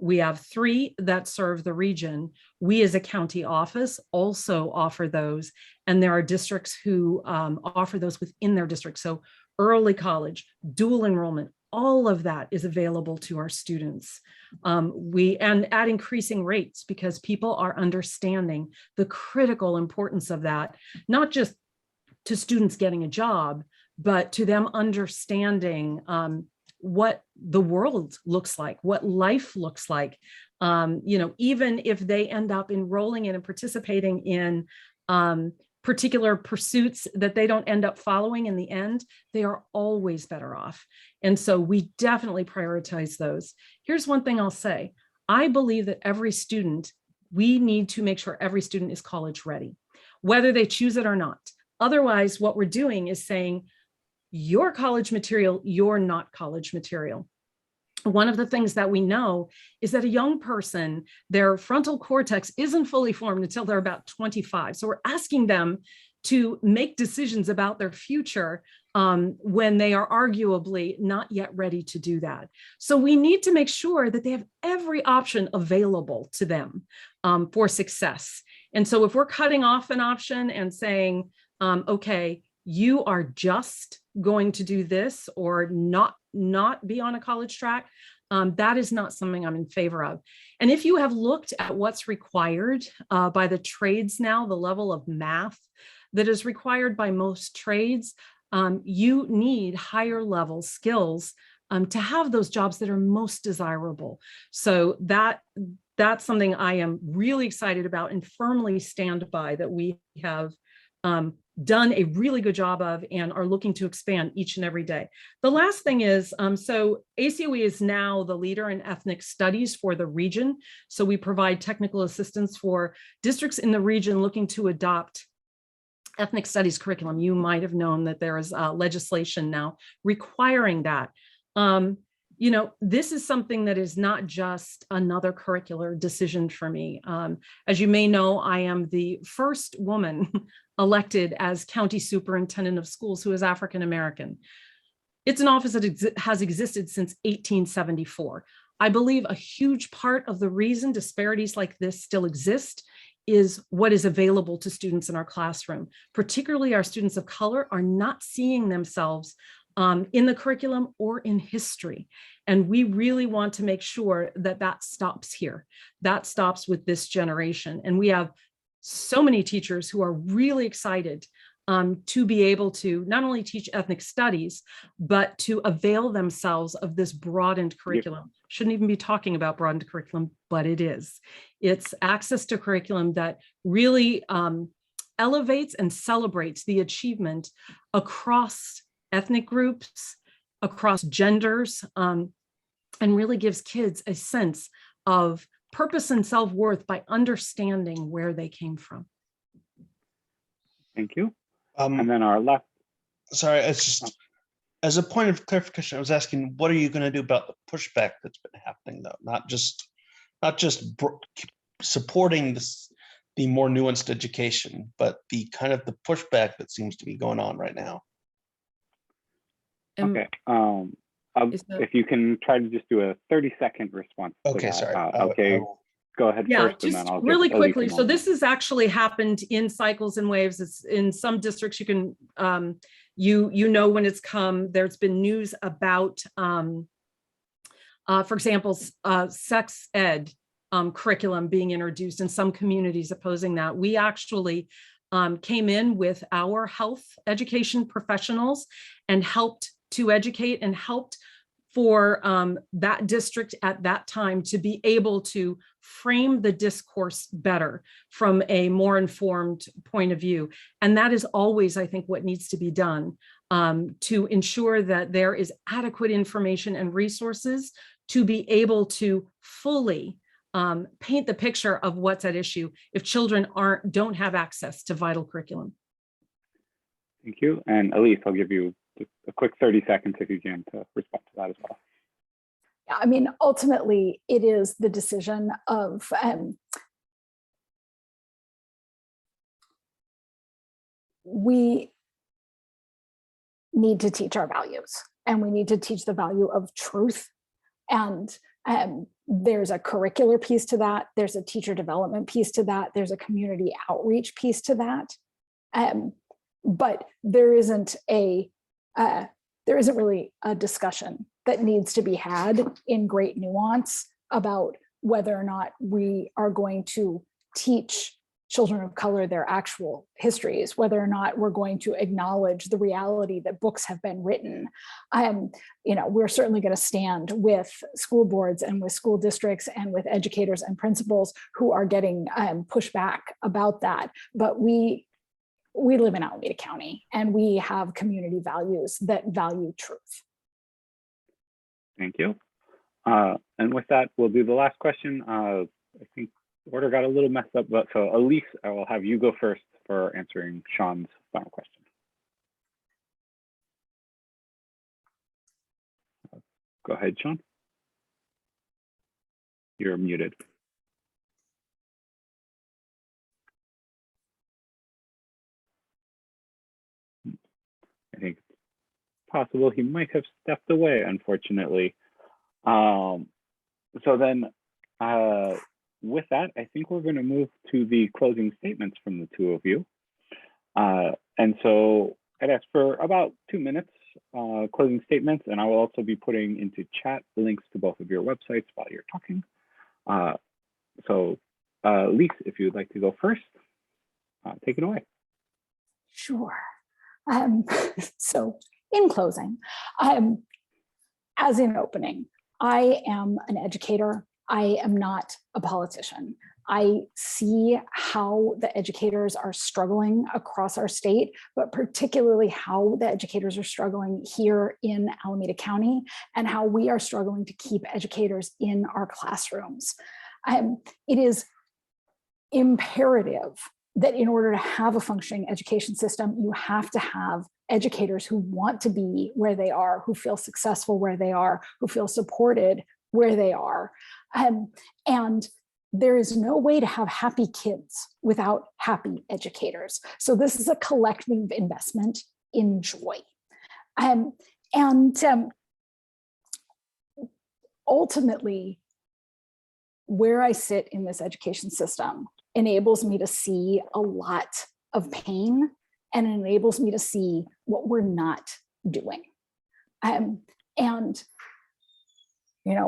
We have 3 that serve the region. We as a county office also offer those, and there are districts who offer those within their district. So early college, dual enrollment, all of that is available to our students. And at increasing rates, because people are understanding the critical importance of that, not just to students getting a job, but to them understanding what the world looks like, what life looks like. Even if they end up enrolling in and participating in particular pursuits that they don't end up following in the end, they are always better off. And so we definitely prioritize those. Here's one thing I'll say. I believe that we need to make sure every student is college ready, whether they choose it or not. Otherwise, what we're doing is saying, you're college material, you're not college material. One of the things that we know is that a young person, their frontal cortex isn't fully formed until they're about 25. So we're asking them to make decisions about their future when they are arguably not yet ready to do that. So we need to make sure that they have every option available to them for success. And so if we're cutting off an option and saying, okay, you are just going to do this or not be on a college track, that is not something I'm in favor of. And if you have looked at what's required by the trades now, the level of math that is required by most trades, you need higher level skills to have those jobs that are most desirable. So that's something I am really excited about and firmly stand by, that we have done a really good job of and are looking to expand each and every day. The last thing is, so ACOE is now the leader in ethnic studies for the region. So we provide technical assistance for districts in the region looking to adopt ethnic studies curriculum. You might have known that there is legislation now requiring that. This is something that is not just another curricular decision for me. As you may know, I am the first woman elected as county superintendent of schools who is African American. It's an office that has existed since 1874. I believe a huge part of the reason disparities like this still exist is what is available to students in our classroom. Particularly our students of color are not seeing themselves in the curriculum or in history. And we really want to make sure that that stops here. That stops with this generation. And we have so many teachers who are really excited to be able to not only teach ethnic studies, but to avail themselves of this broadened curriculum. Shouldn't even be talking about broadened curriculum, but it is. It's access to curriculum that really elevates and celebrates the achievement across ethnic groups, across genders, and really gives kids a sense of purpose and self-worth by understanding where they came from. Thank you. And then our last. Sorry, it's just as a point of clarification, I was asking, what are you going to do about the pushback that's been happening, though? Not just supporting the more nuanced education, but the kind of the pushback that seems to be going on right now. Okay. If you can try to just do a 30-second response. Okay, sorry. Okay, go ahead first, and just then I'll really give quickly. Alysse So this has actually happened in cycles and waves. It's in some districts you can, when it's come. There's been news about, for example, sex ed curriculum being introduced in some communities opposing that. We actually came in with our health education professionals and helped to educate and helped for that district at that time to be able to frame the discourse better from a more informed point of view. And that is always, I think, what needs to be done to ensure that there is adequate information and resources to be able to fully paint the picture of what's at issue if children don't have access to vital curriculum. Thank you. And Alysse, I'll give you a quick 30 seconds if you can to respond to that as well. I mean, ultimately, it is the decision of we need to teach our values, and we need to teach the value of truth and There's a curricular piece to that. There's a teacher development piece to that. There's a community outreach piece to that. But there isn't really a discussion that needs to be had in great nuance about whether or not we are going to teach children of color their actual histories, whether or not we're going to acknowledge the reality that books have been written. We're certainly going to stand with school boards and with school districts and with educators and principals who are getting pushback about that. But we live in Alameda County and we have community values that value truth. Thank you. And with that, we'll do the last question. I think the order got a little messed up, but so Alysse, I will have you go first for answering Sean's final question. Go ahead, Sean. You're muted. I think it's possible he might have stepped away, unfortunately. So then with that, I think we're going to move to the closing statements from the two of you. And so I'd ask for about 2 minutes closing statements, and I will also be putting into chat links to both of your websites while you're talking. So Alysse, if you'd like to go first, take it away. Sure. So in closing, as in opening, I am an educator. I am not a politician. I see how the educators are struggling across our state, but particularly how the educators are struggling here in Alameda County and how we are struggling to keep educators in our classrooms. It is imperative that in order to have a functioning education system, you have to have educators who want to be where they are, who feel successful where they are, who feel supported where they are. And there is no way to have happy kids without happy educators. So this is a collective investment in joy. Ultimately, where I sit in this education system enables me to see a lot of pain and enables me to see what we're not doing.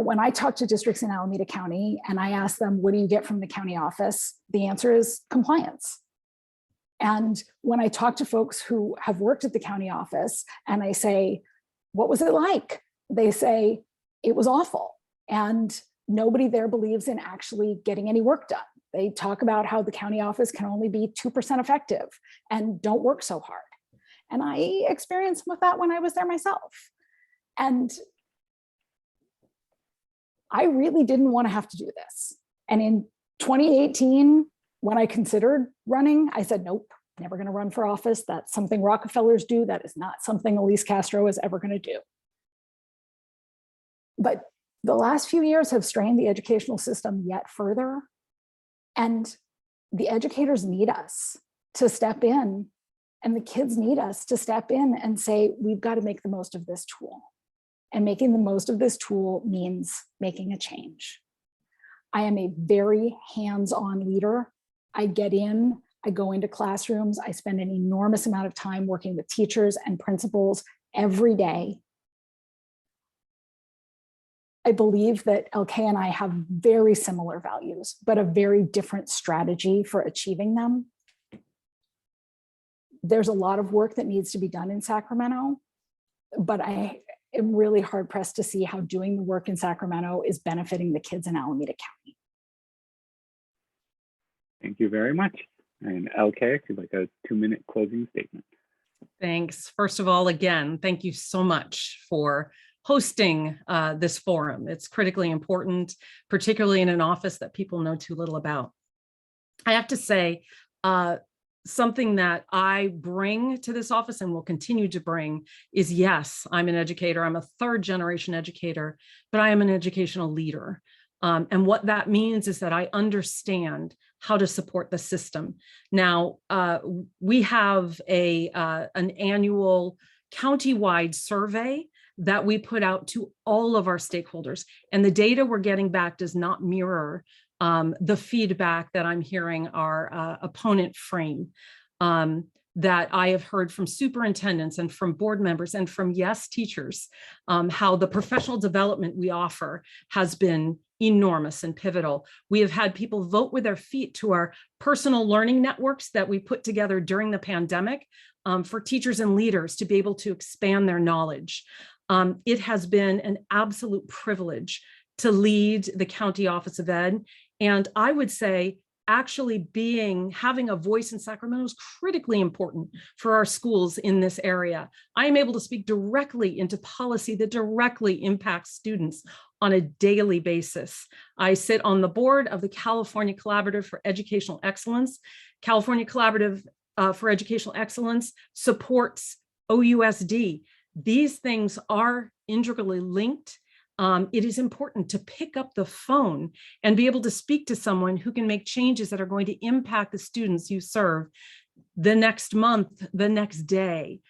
When I talk to districts in Alameda County and I ask them, what do you get from the county office? The answer is compliance. And when I talk to folks who have worked at the county office and I say, what was it like? They say, it was awful. And nobody there believes in actually getting any work done. They talk about how the county office can only be 2% effective and don't work so hard. And I experienced some of that when I was there myself. And I really didn't want to have to do this. And in 2018, when I considered running, I said, nope, never going to run for office. That's something Rockefellers do. That is not something Alysse Castro is ever going to do. But the last few years have strained the educational system yet further. And the educators need us to step in, and the kids need us to step in and say, we've got to make the most of this tool. And making the most of this tool means making a change. I am a very hands-on leader. I get in, I go into classrooms, I spend an enormous amount of time working with teachers and principals every day. I believe that LK and I have very similar values, but a very different strategy for achieving them. There's a lot of work that needs to be done in Sacramento, but I am really hard pressed to see how doing the work in Sacramento is benefiting the kids in Alameda County. Thank you very much. And LK, if you'd like a 2-minute closing statement. Thanks. First of all, again, thank you so much for hosting this forum. It's critically important, particularly in an office that people know too little about. I have to say, something that I bring to this office and will continue to bring is, yes, I'm an educator. I'm a 3rd-generation educator, but I am an educational leader. And what that means is that I understand how to support the system. Now, we have an annual county-wide survey that we put out to all of our stakeholders. And the data we're getting back does not mirror the feedback that I'm hearing our opponent frame. That I have heard from superintendents and from board members and from yes teachers, how the professional development we offer has been enormous and pivotal. We have had people vote with their feet to our personal learning networks that we put together during the pandemic for teachers and leaders to be able to expand their knowledge. It has been an absolute privilege to lead the County Office of Ed. And I would say actually having a voice in Sacramento is critically important for our schools in this area. I am able to speak directly into policy that directly impacts students on a daily basis. I sit on the board of the California Collaborative for Educational Excellence. California Collaborative for Educational Excellence supports OUSD. These things are integrally linked. It is important to pick up the phone and be able to speak to someone who can make changes that are going to impact the students you serve the next month, the next day.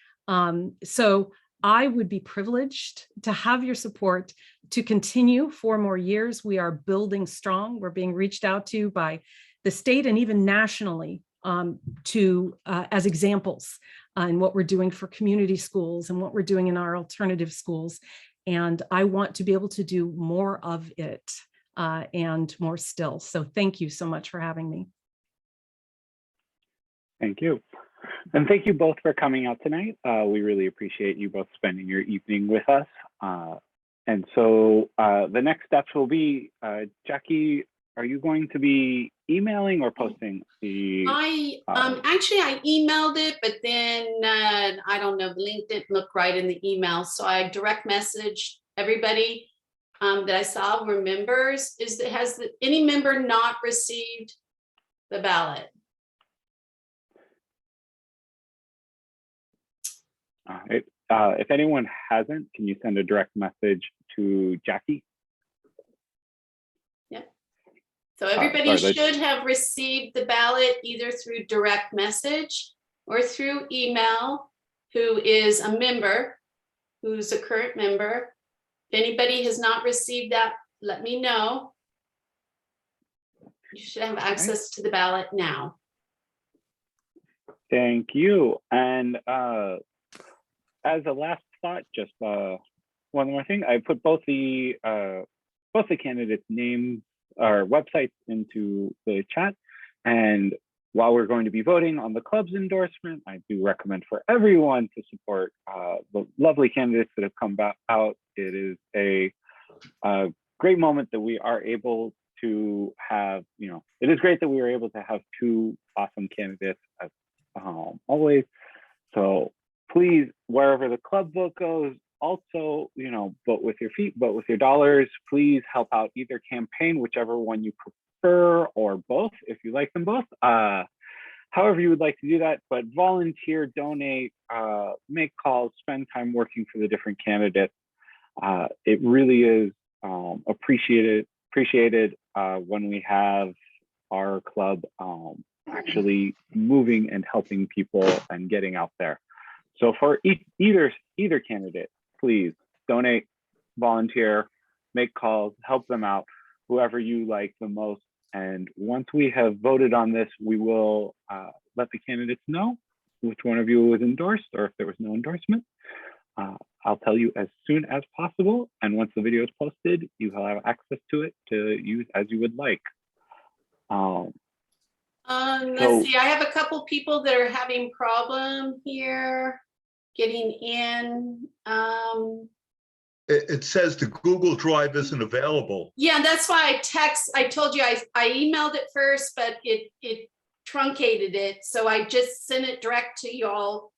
So I would be privileged to have your support to continue 4 more years. We are building strong. We're being reached out to by the state and even nationally as examples in what we're doing for community schools and what we're doing in our alternative schools. And I want to be able to do more of it and more still. So thank you so much for having me. Thank you. And thank you both for coming out tonight. We really appreciate you both spending your evening with us. And so the next steps will be, Jackie, are you going to be emailing or posting the? Actually, I emailed it, but then I don't know, the link didn't look right in the email. So I direct messaged everybody that I saw were members. Has any member not received the ballot? All right. If anyone hasn't, can you send a direct message to Jackie? Yep. So everybody sorry, should have received the ballot either through direct message or through email, who is a member, who's a current member. If anybody has not received that, let me know. You should have access to the ballot now. Thank you. And as a last thought, just one more thing. I put both the candidates' names or websites into the chat. And while we're going to be voting on the club's endorsement, I do recommend for everyone to support the lovely candidates that have come out. It is a great moment that we are able to have, it is great that we were able to have 2 awesome candidates as always. So please, wherever the club vote goes, also, vote with your feet, vote with your dollars. Please help out either campaign, whichever one you prefer, or both, if you like them both. However you would like to do that, but volunteer, donate, make calls, spend time working for the different candidates. It really is appreciated when we have our club actually moving and helping people and getting out there. So for either candidate, please donate, volunteer, make calls, help them out, whoever you like the most. And once we have voted on this, we will let the candidates know which one of you was endorsed, or if there was no endorsement. I'll tell you as soon as possible. And once the video is posted, you will have access to it to use as you would like. Let's see, I have a couple people that are having problem here getting in. It says the Google Drive isn't available. Yeah, that's why I told you I emailed it first, but it truncated it. So I just sent it direct to y'all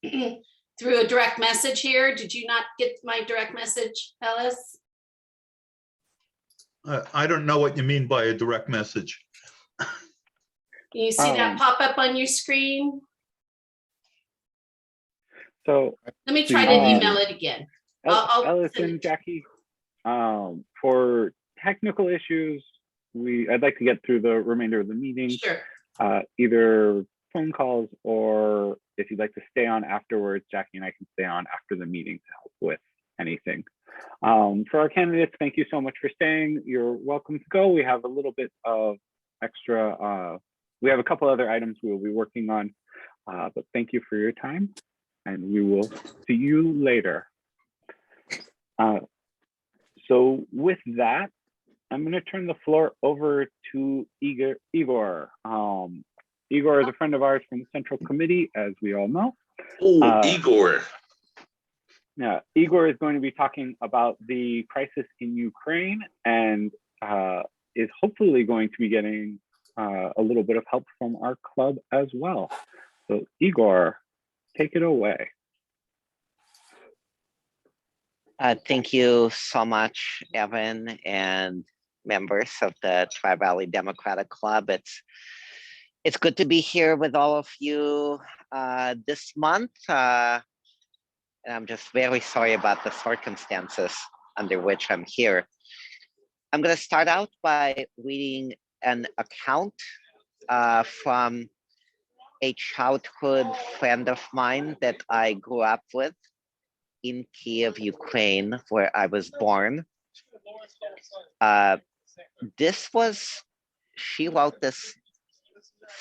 through a direct message here. Did you not get my direct message, Alysse? I don't know what you mean by a direct message. Can you see that pop up on your screen? So let me try to email it again. Alysse and Jackie, for technical issues, I'd like to get through the remainder of the meeting. Sure. Either phone calls, or if you'd like to stay on afterwards, Jackie and I can stay on after the meeting to help with anything. For our candidates, thank you so much for staying. You're welcome to go. We have a little bit of extra, we have a couple other items we will be working on, but thank you for your time and we will see you later. So with that, I'm going to turn the floor over to Igor. Igor is a friend of ours from the Central Committee, as we all know. Oh, Igor. Yeah, Igor is going to be talking about the crisis in Ukraine and is hopefully going to be getting a little bit of help from our club as well. So Igor, take it away. Thank you so much, Evan, and members of the Tri-Valley Democratic Club. It's good to be here with all of you this month. And I'm just very sorry about the circumstances under which I'm here. I'm going to start out by reading an account from a childhood friend of mine that I grew up with in Kiev, Ukraine, where I was born. She wrote this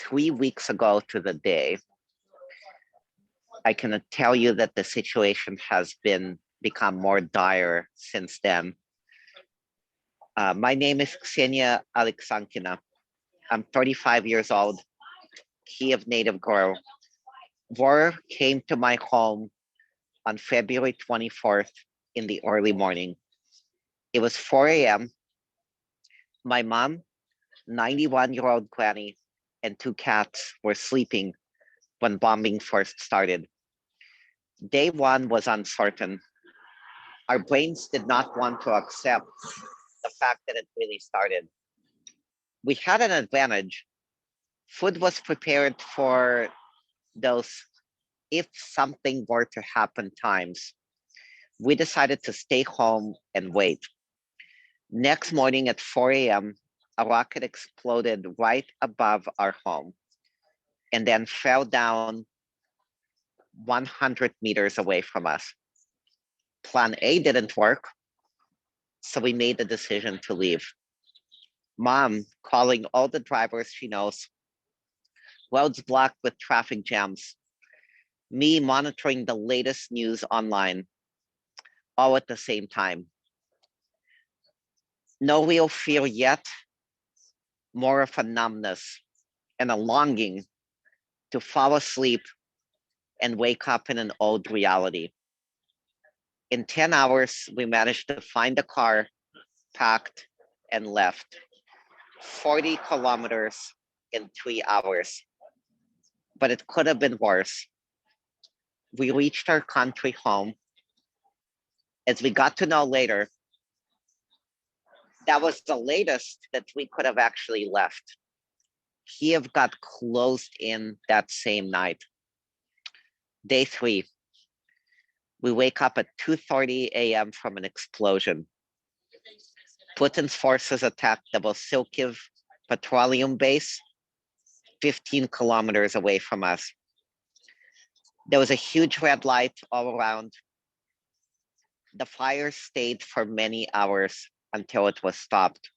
3 weeks ago to the day. I can tell you that the situation has become more dire since then. My name is Ksenia Alexankina. I'm 35 years old, Kiev native girl. War came to my home on February 24th in the early morning. It was 4 a.m. My mom, 91-year-old granny, and 2 cats were sleeping when bombing first started. Day 1 was uncertain. Our brains did not want to accept the fact that it really started. We had an advantage. Food was prepared for those if something were to happen times. We decided to stay home and wait. Next morning at 4 a.m., a rocket exploded right above our home and then fell down 100 meters away from us. Plan A didn't work, so we made the decision to leave. Mom, calling all the drivers she knows, roads blocked with traffic jams, me monitoring the latest news online, all at the same time. No real fear yet, more of a numbness and a longing to fall asleep and wake up in an old reality. In 10 hours, we managed to find a car, packed, and left. 40 kilometers in 3 hours. But it could have been worse. We reached our country home. As we got to know later, that was the latest that we could have actually left. Kiev got closed in that same night. Day 3, we wake up at 2:30 a.m. from an explosion. Putin's forces attacked the Vasilkiv petroleum base, 15 kilometers away from us. There was a huge red light all around. The fire stayed for many hours until it was stopped.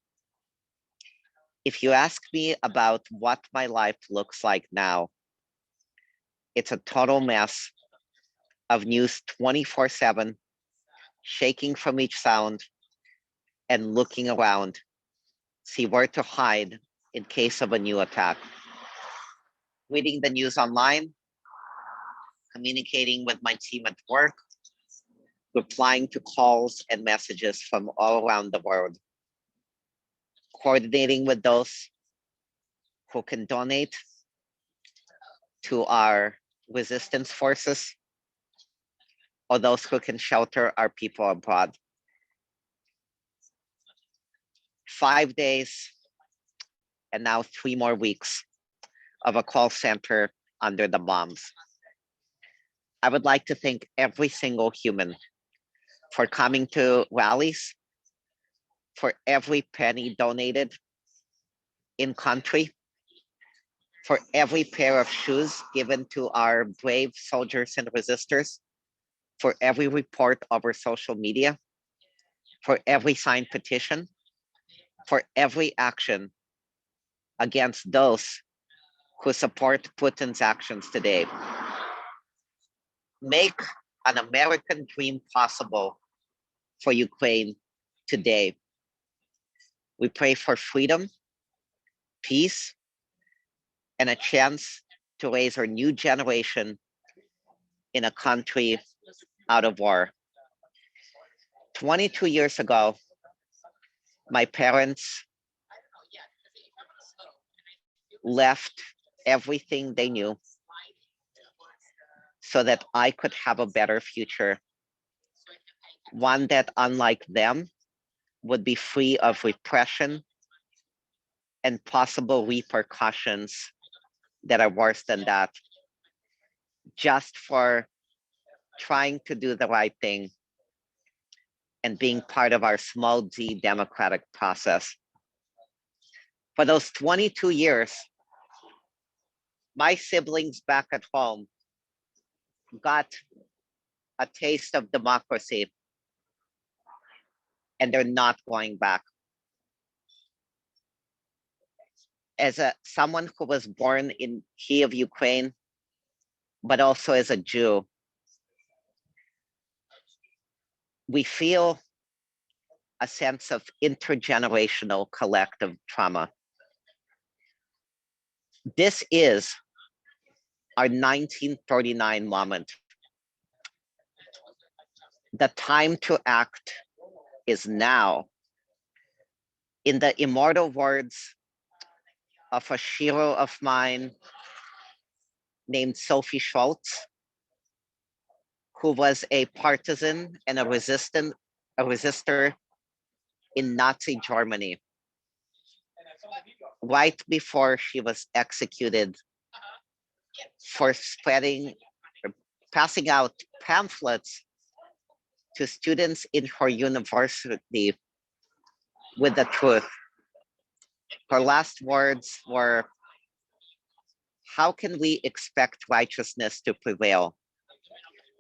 If you ask me about what my life looks like now, it's a total mess of news 24/7, shaking from each sound and looking around, see where to hide in case of a new attack. Reading the news online, communicating with my team at work, replying to calls and messages from all around the world, coordinating with those who can donate to our resistance forces or those who can shelter our people abroad. 5 days and now 3 more weeks of a call center under the bombs. I would like to thank every single human for coming to rallies, for every penny donated in country, for every pair of shoes given to our brave soldiers and resistors, for every report over social media, for every signed petition, for every action against those who support Putin's actions today. Make an American dream possible for Ukraine today. We pray for freedom, peace, and a chance to raise our new generation in a country out of war. 22 years ago, my parents left everything they knew so that I could have a better future. One that, unlike them, would be free of repression and possible repercussions that are worse than that, just for trying to do the right thing and being part of our small d democratic process. For those 22 years, my siblings back at home got a taste of democracy, and they're not going back. As someone who was born in Kiev, Ukraine, but also as a Jew, we feel a sense of intergenerational collective trauma. This is our 1939 moment. The time to act is now. In the immortal words of a hero of mine named Sophie Schultz, who was a partisan and a resistor in Nazi Germany, right before she was executed for passing out pamphlets to students in her university with the truth. Her last words were, "How can we expect righteousness to prevail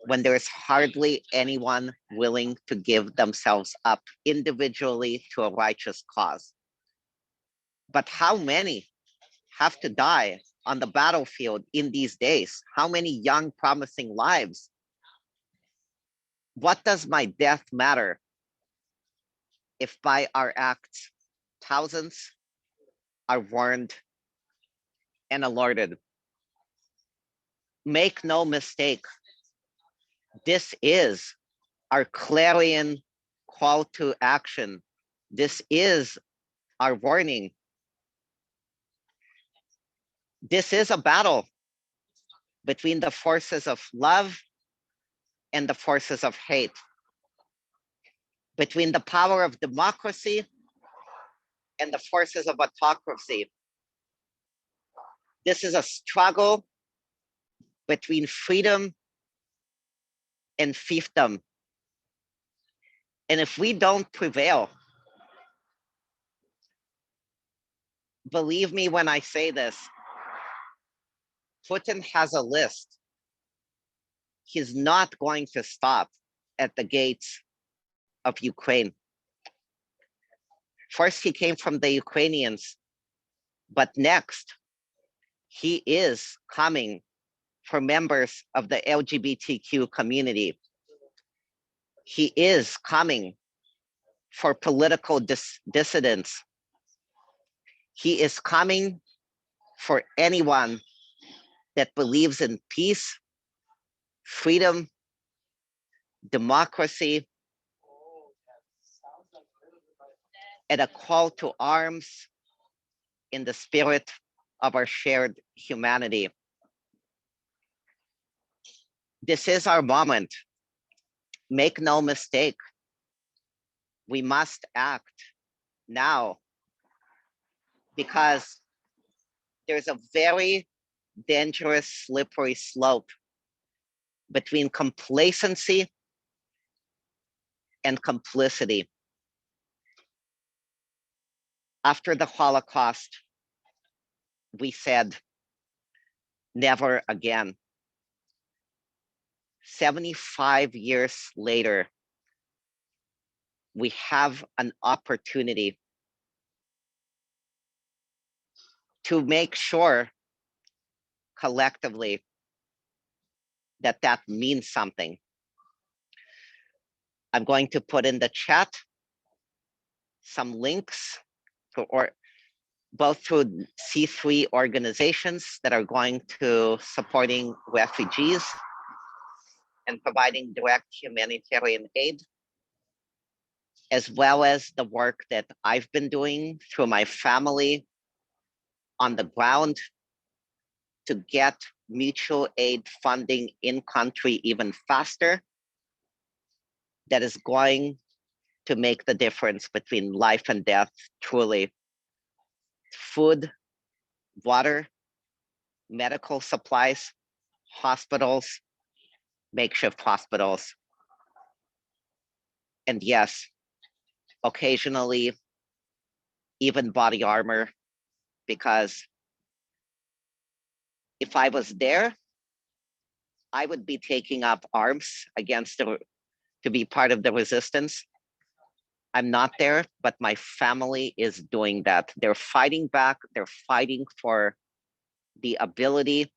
when there is hardly anyone willing to give themselves up individually to a righteous cause? But how many have to die on the battlefield in these days? How many young, promising lives? What does my death matter if by our acts, thousands are warned and alerted?" Make no mistake, this is our clarion call to action. This is our warning. This is a battle between the forces of love and the forces of hate, between the power of democracy and the forces of autocracy. This is a struggle between freedom and fiefdom. And if we don't prevail, believe me when I say this, Putin has a list. He's not going to stop at the gates of Ukraine. First, he came from the Ukrainians, but next, he is coming for members of the LGBTQ community. He is coming for political dissidents. He is coming for anyone that believes in peace, freedom, democracy, and a call to arms in the spirit of our shared humanity. This is our moment. Make no mistake. We must act now, because there's a very dangerous, slippery slope between complacency and complicity. After the Holocaust, we said, never again. 75 years later, we have an opportunity to make sure collectively that that means something. I'm going to put in the chat some links or both through C3 organizations that are going to supporting refugees and providing direct humanitarian aid, as well as the work that I've been doing through my family on the ground to get mutual aid funding in country even faster. That is going to make the difference between life and death, truly. Food, water, medical supplies, hospitals, makeshift hospitals. And yes, occasionally even body armor, because if I was there, I would be taking up arms against to be part of the resistance. I'm not there, but my family is doing that. They're fighting back. They're fighting for the ability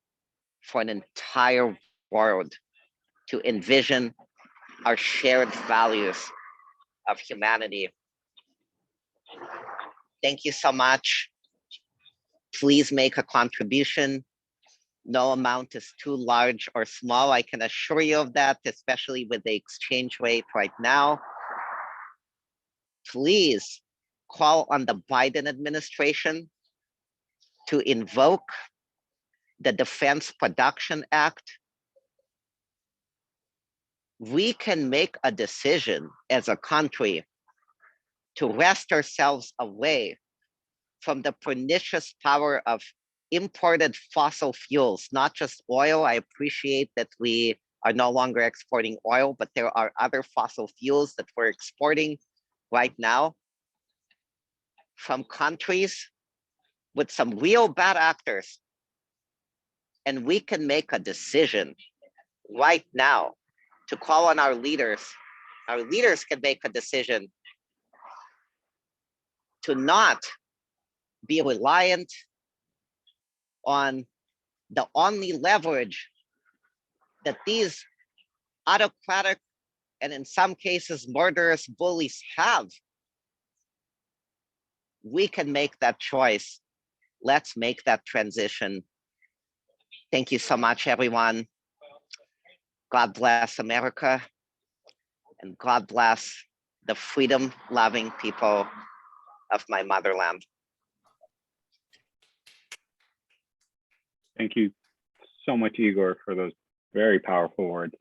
for an entire world to envision our shared values of humanity. Thank you so much. Please make a contribution. No amount is too large or small. I can assure you of that, especially with the exchange rate right now. Please call on the Biden administration to invoke the Defense Production Act. We can make a decision as a country to wrest ourselves away from the pernicious power of imported fossil fuels, not just oil. I appreciate that we are no longer exporting oil, but there are other fossil fuels that we're exporting right now from countries with some real bad actors. And we can make a decision right now to call on our leaders. Our leaders can make a decision to not be reliant on the only leverage that these autocratic and in some cases murderous bullies have. We can make that choice. Let's make that transition. Thank you so much, everyone. God bless America, and God bless the freedom-loving people of my motherland. Thank you so much, Igor, for those very powerful words.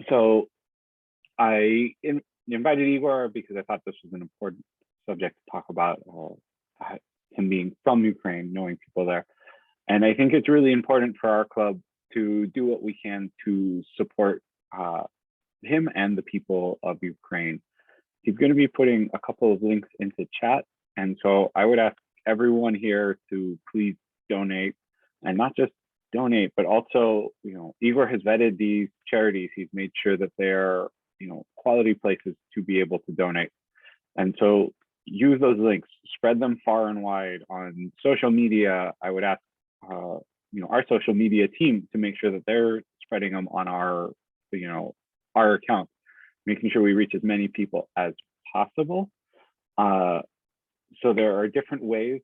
So I invited Igor because I thought this was an important subject to talk about, him being from Ukraine, knowing people there. And I think it's really important for our club to do what we can to support him and the people of Ukraine. He's going to be putting a couple of links into chat. And so I would ask everyone here to please donate, and not just donate, but also, Igor has vetted these charities. He's made sure that they're, quality places to be able to donate. And so use those links, spread them far and wide on social media. I would ask, our social media team to make sure that they're spreading them on our account, making sure we reach as many people as possible. So there are different ways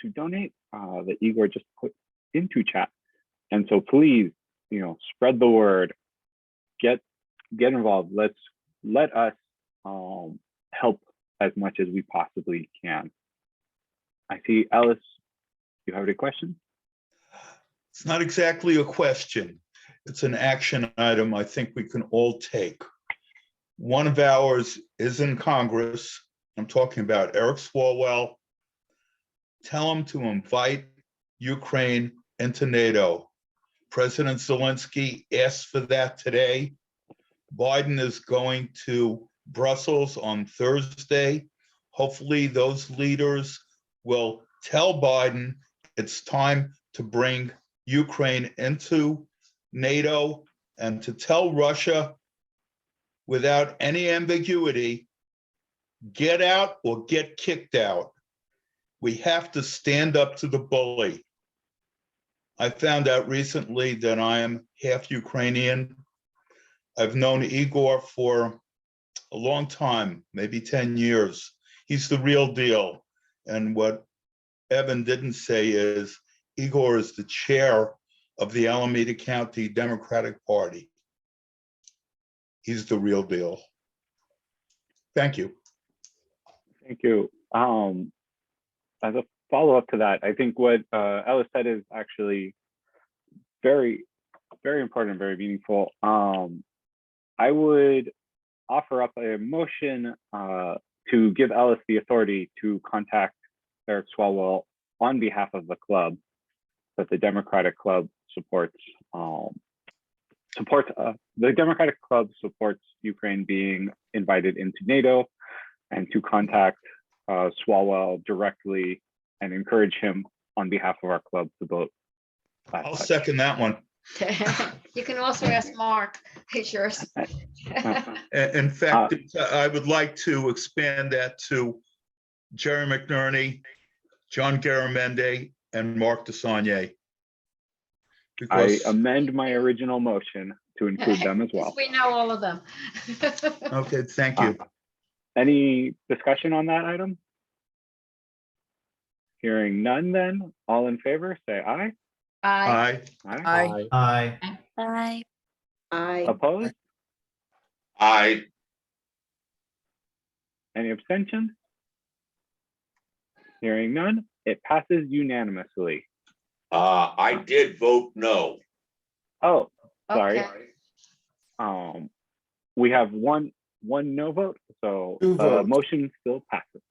to donate that Igor just put into chat. And so please, spread the word, get involved. Let us help as much as we possibly can. I see Alysse, you have any questions? It's not exactly a question. It's an action item I think we can all take. One of ours is in Congress. I'm talking about Eric Swalwell. Tell him to invite Ukraine into NATO. President Zelensky asked for that today. Biden is going to Brussels on Thursday. Hopefully those leaders will tell Biden it's time to bring Ukraine into NATO, and to tell Russia without any ambiguity, get out or get kicked out. We have to stand up to the bully. I found out recently that I am half Ukrainian. I've known Igor for a long time, maybe 10 years. He's the real deal. And what Evan didn't say is Igor is the chair of the Alameda County Democratic Party. He's the real deal. Thank you. Thank you. As a follow-up to that, I think what Alysse said is actually very, very important and very meaningful. I would offer up a motion to give Alysse the authority to contact Eric Swalwell on behalf of the club, that the Democratic Club supports. The Democratic Club supports Ukraine being invited into NATO, and to contact Swalwell directly and encourage him on behalf of our club to vote. I'll second that one. You can also ask Mark. He's yours. In fact, I would like to expand that to Jerry McNerney, John Garamendi, and Mark DeSaulnier. I amend my original motion to include them as well. We know all of them. Okay, thank you. Any discussion on that item? Hearing none, then all in favor, say aye. Aye. Aye. Aye. Bye. I, Opposed? Aye. Any abstentions? Hearing none, it passes unanimously. I did vote no. Oh, sorry. Okay. We have one no vote, so Two the votes. motion still passes.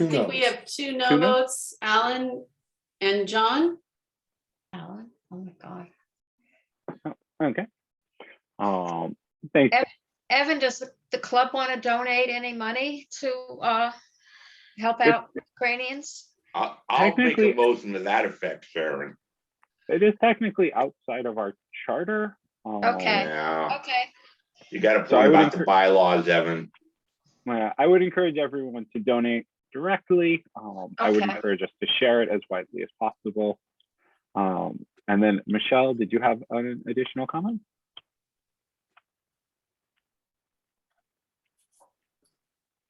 I think we have two no Two no? votes, Alan and John. Alan, oh my God. Okay. Thank you. Evan, does the club want to donate any money to help out Ukrainians? I'll make Technically- a motion to that effect, Sharon. It is technically outside of our charter. Okay. Yeah, Okay. you got to So I point would about the bylaws, Evan. I would encourage everyone to donate directly. I would Okay. encourage us to share it as widely as possible. And then Michelle, did you have an additional comment?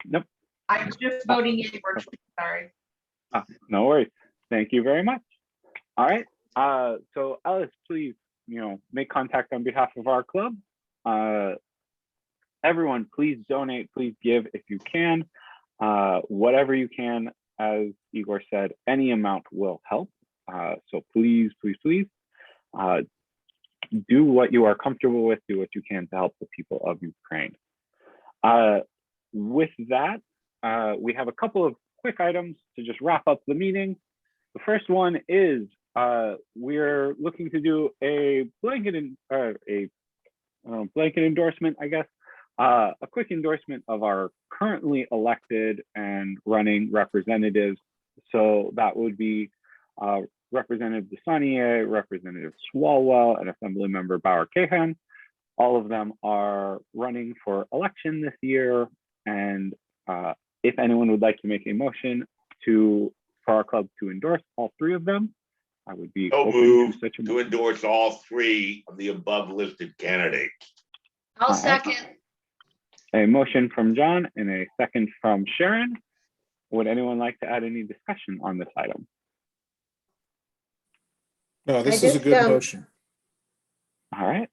Nope. I'm just voting in virtually, sorry. No worries. Thank you very much. All right. So Alysse, please, make contact on behalf of our club. Everyone, please donate, please give if you can. Whatever you can, as Igor said, any amount will help. So please, please, please, do what you are comfortable with, do what you can to help the people of Ukraine. With that, we have a couple of quick items to just wrap up the meeting. The first one is we're looking to do a blanket endorsement, I guess, a quick endorsement of our currently elected and running representatives. So that would be Representative DeSaulnier, Representative Swalwell, and Assemblymember Bauer-Cahan. All of them are running for election this year. And if anyone would like to make a motion for our club to endorse all three of them, I would be So open move to such a to motion. endorse all three of the above listed candidates. I'll All right. second. A motion from John and a second from Sharon. Would anyone like to add any discussion on this item? No, this I is a just, good motion. All right.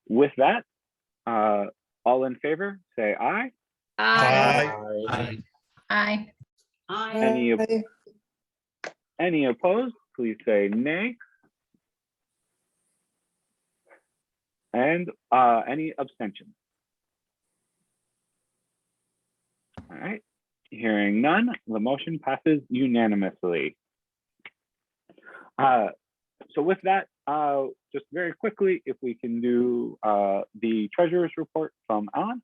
With that, all in favor, say aye. Aye. Aye. Aye. Any opposed, please say nay. And any abstentions? All right, hearing none, the motion passes unanimously. So with that, just very quickly, if we can do the treasurer's report from Alan.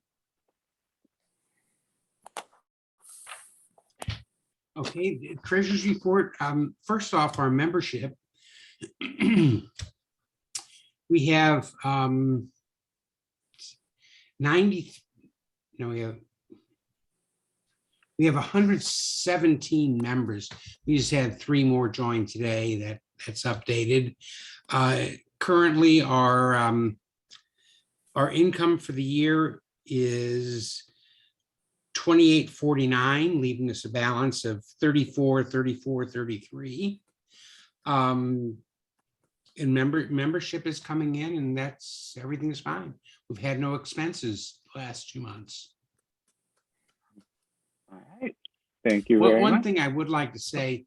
Okay, the treasurer's report. First off, our membership. We have 90, no, we have 117 members. We just had 3 more join today. That's updated. Currently, our income for the year is $28.49, leaving us a balance of $34.33. And membership is coming in, and everything is fine. We've had no expenses the last 2 months. All right. Thank you very One much. thing I would like to say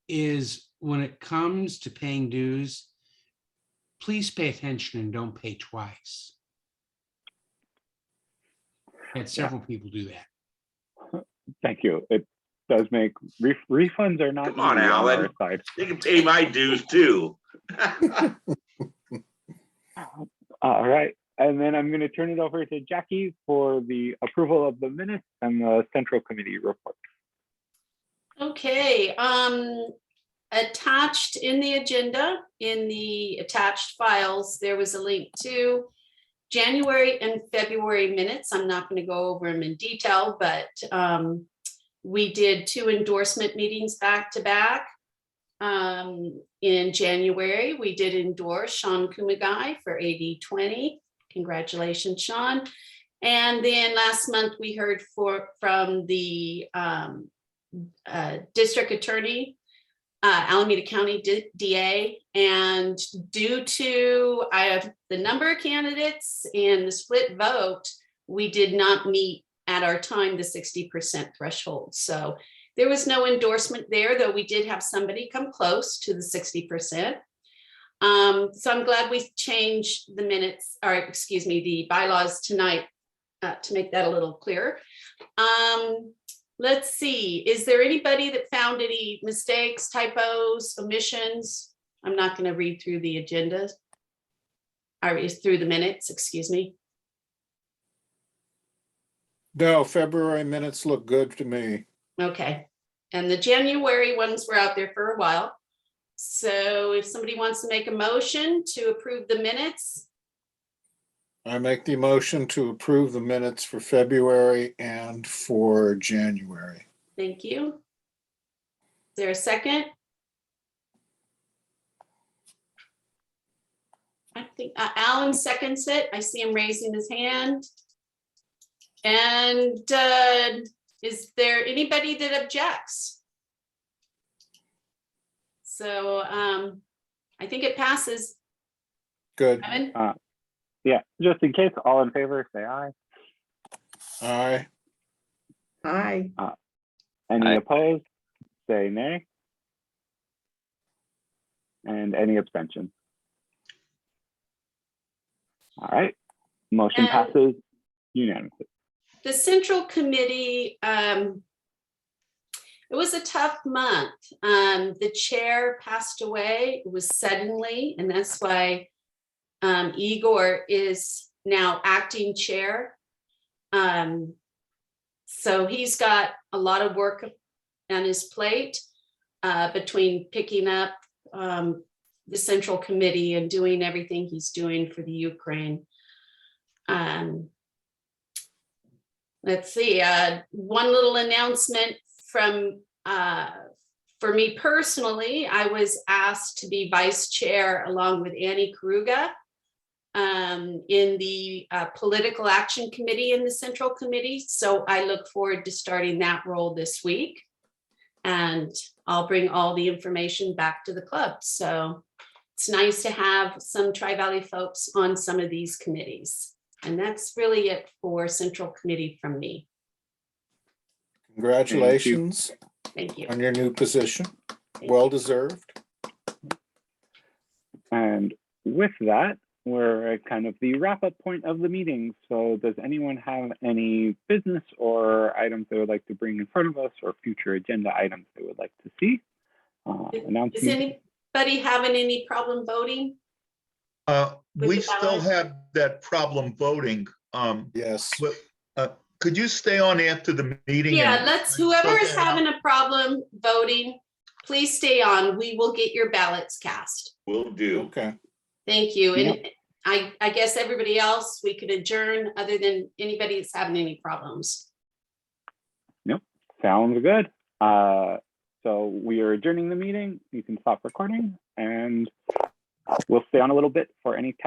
is when it comes to paying dues, please pay attention and don't pay twice. Had several people do that. Thank you. It does make refunds are not Come on, easy Alan. our side. You can pay my dues too. All right. And then I'm going to turn it over to Jackie for the approval of the minutes and the Central Committee report. Okay, attached in the agenda, in the attached files, there was a link to January and February minutes. I'm not going to go over them in detail, but we did 2 endorsement meetings back to back. In January, we did endorse Sean Kumagai for AD 20. Congratulations, Sean. And then last month we heard from the district attorney, Alameda County DA, and due to the number of candidates and the split vote, we did not meet at our time the 60% threshold. So there was no endorsement there, though we did have somebody come close to the 60%. So I'm glad we changed the minutes, or excuse me, the bylaws tonight to make that a little clearer. Let's see, is there anybody that found any mistakes, typos, omissions? I'm not going to read through the agendas, or through the minutes, excuse me. No, February minutes look good to me. Okay, and the January ones were out there for a while. So if somebody wants to make a motion to approve the minutes. I make the motion to approve the minutes for February and for January. Thank you. Is there a second? I think Alan seconds it. I see him raising his hand. And is there anybody that objects? So I think it passes. Good. Evan? Yeah, just in case, all in favor, say aye. Aye. Aye. Any opposed, say nay. And any abstention. All right, motion passes unanimously. The Central Committee, it was a tough month. The chair passed away. It was suddenly, and that's why Igor is now acting chair. So he's got a lot of work on his plate between picking up the Central Committee and doing everything he's doing for the Ukraine. Let's see, one little announcement from for me personally. I was asked to be vice chair along with Annie Karuga in the Political Action Committee in the Central Committee. So I look forward to starting that role this week. And I'll bring all the information back to the club. So it's nice to have some Tri-Valley folks on some of these committees. And that's really it for Central Committee from me. Congratulations. Thank you. On your new position. Well deserved. And with that, we're at kind of the wrap-up point of the meeting. So does anyone have any business or items they would like to bring in front of us, or future agenda items they would like to see? Is anybody having any problem voting? We still have that problem voting. Yes. Could you stay on after the meeting? Yeah, whoever is having a problem voting, please stay on. We will get your ballots cast. Will do. Okay. Thank you. And I guess everybody else, we could adjourn other than anybody that's having any problems. Nope, sounds good. So we are adjourning the meeting. You can stop recording and we'll stay on a little bit for any tech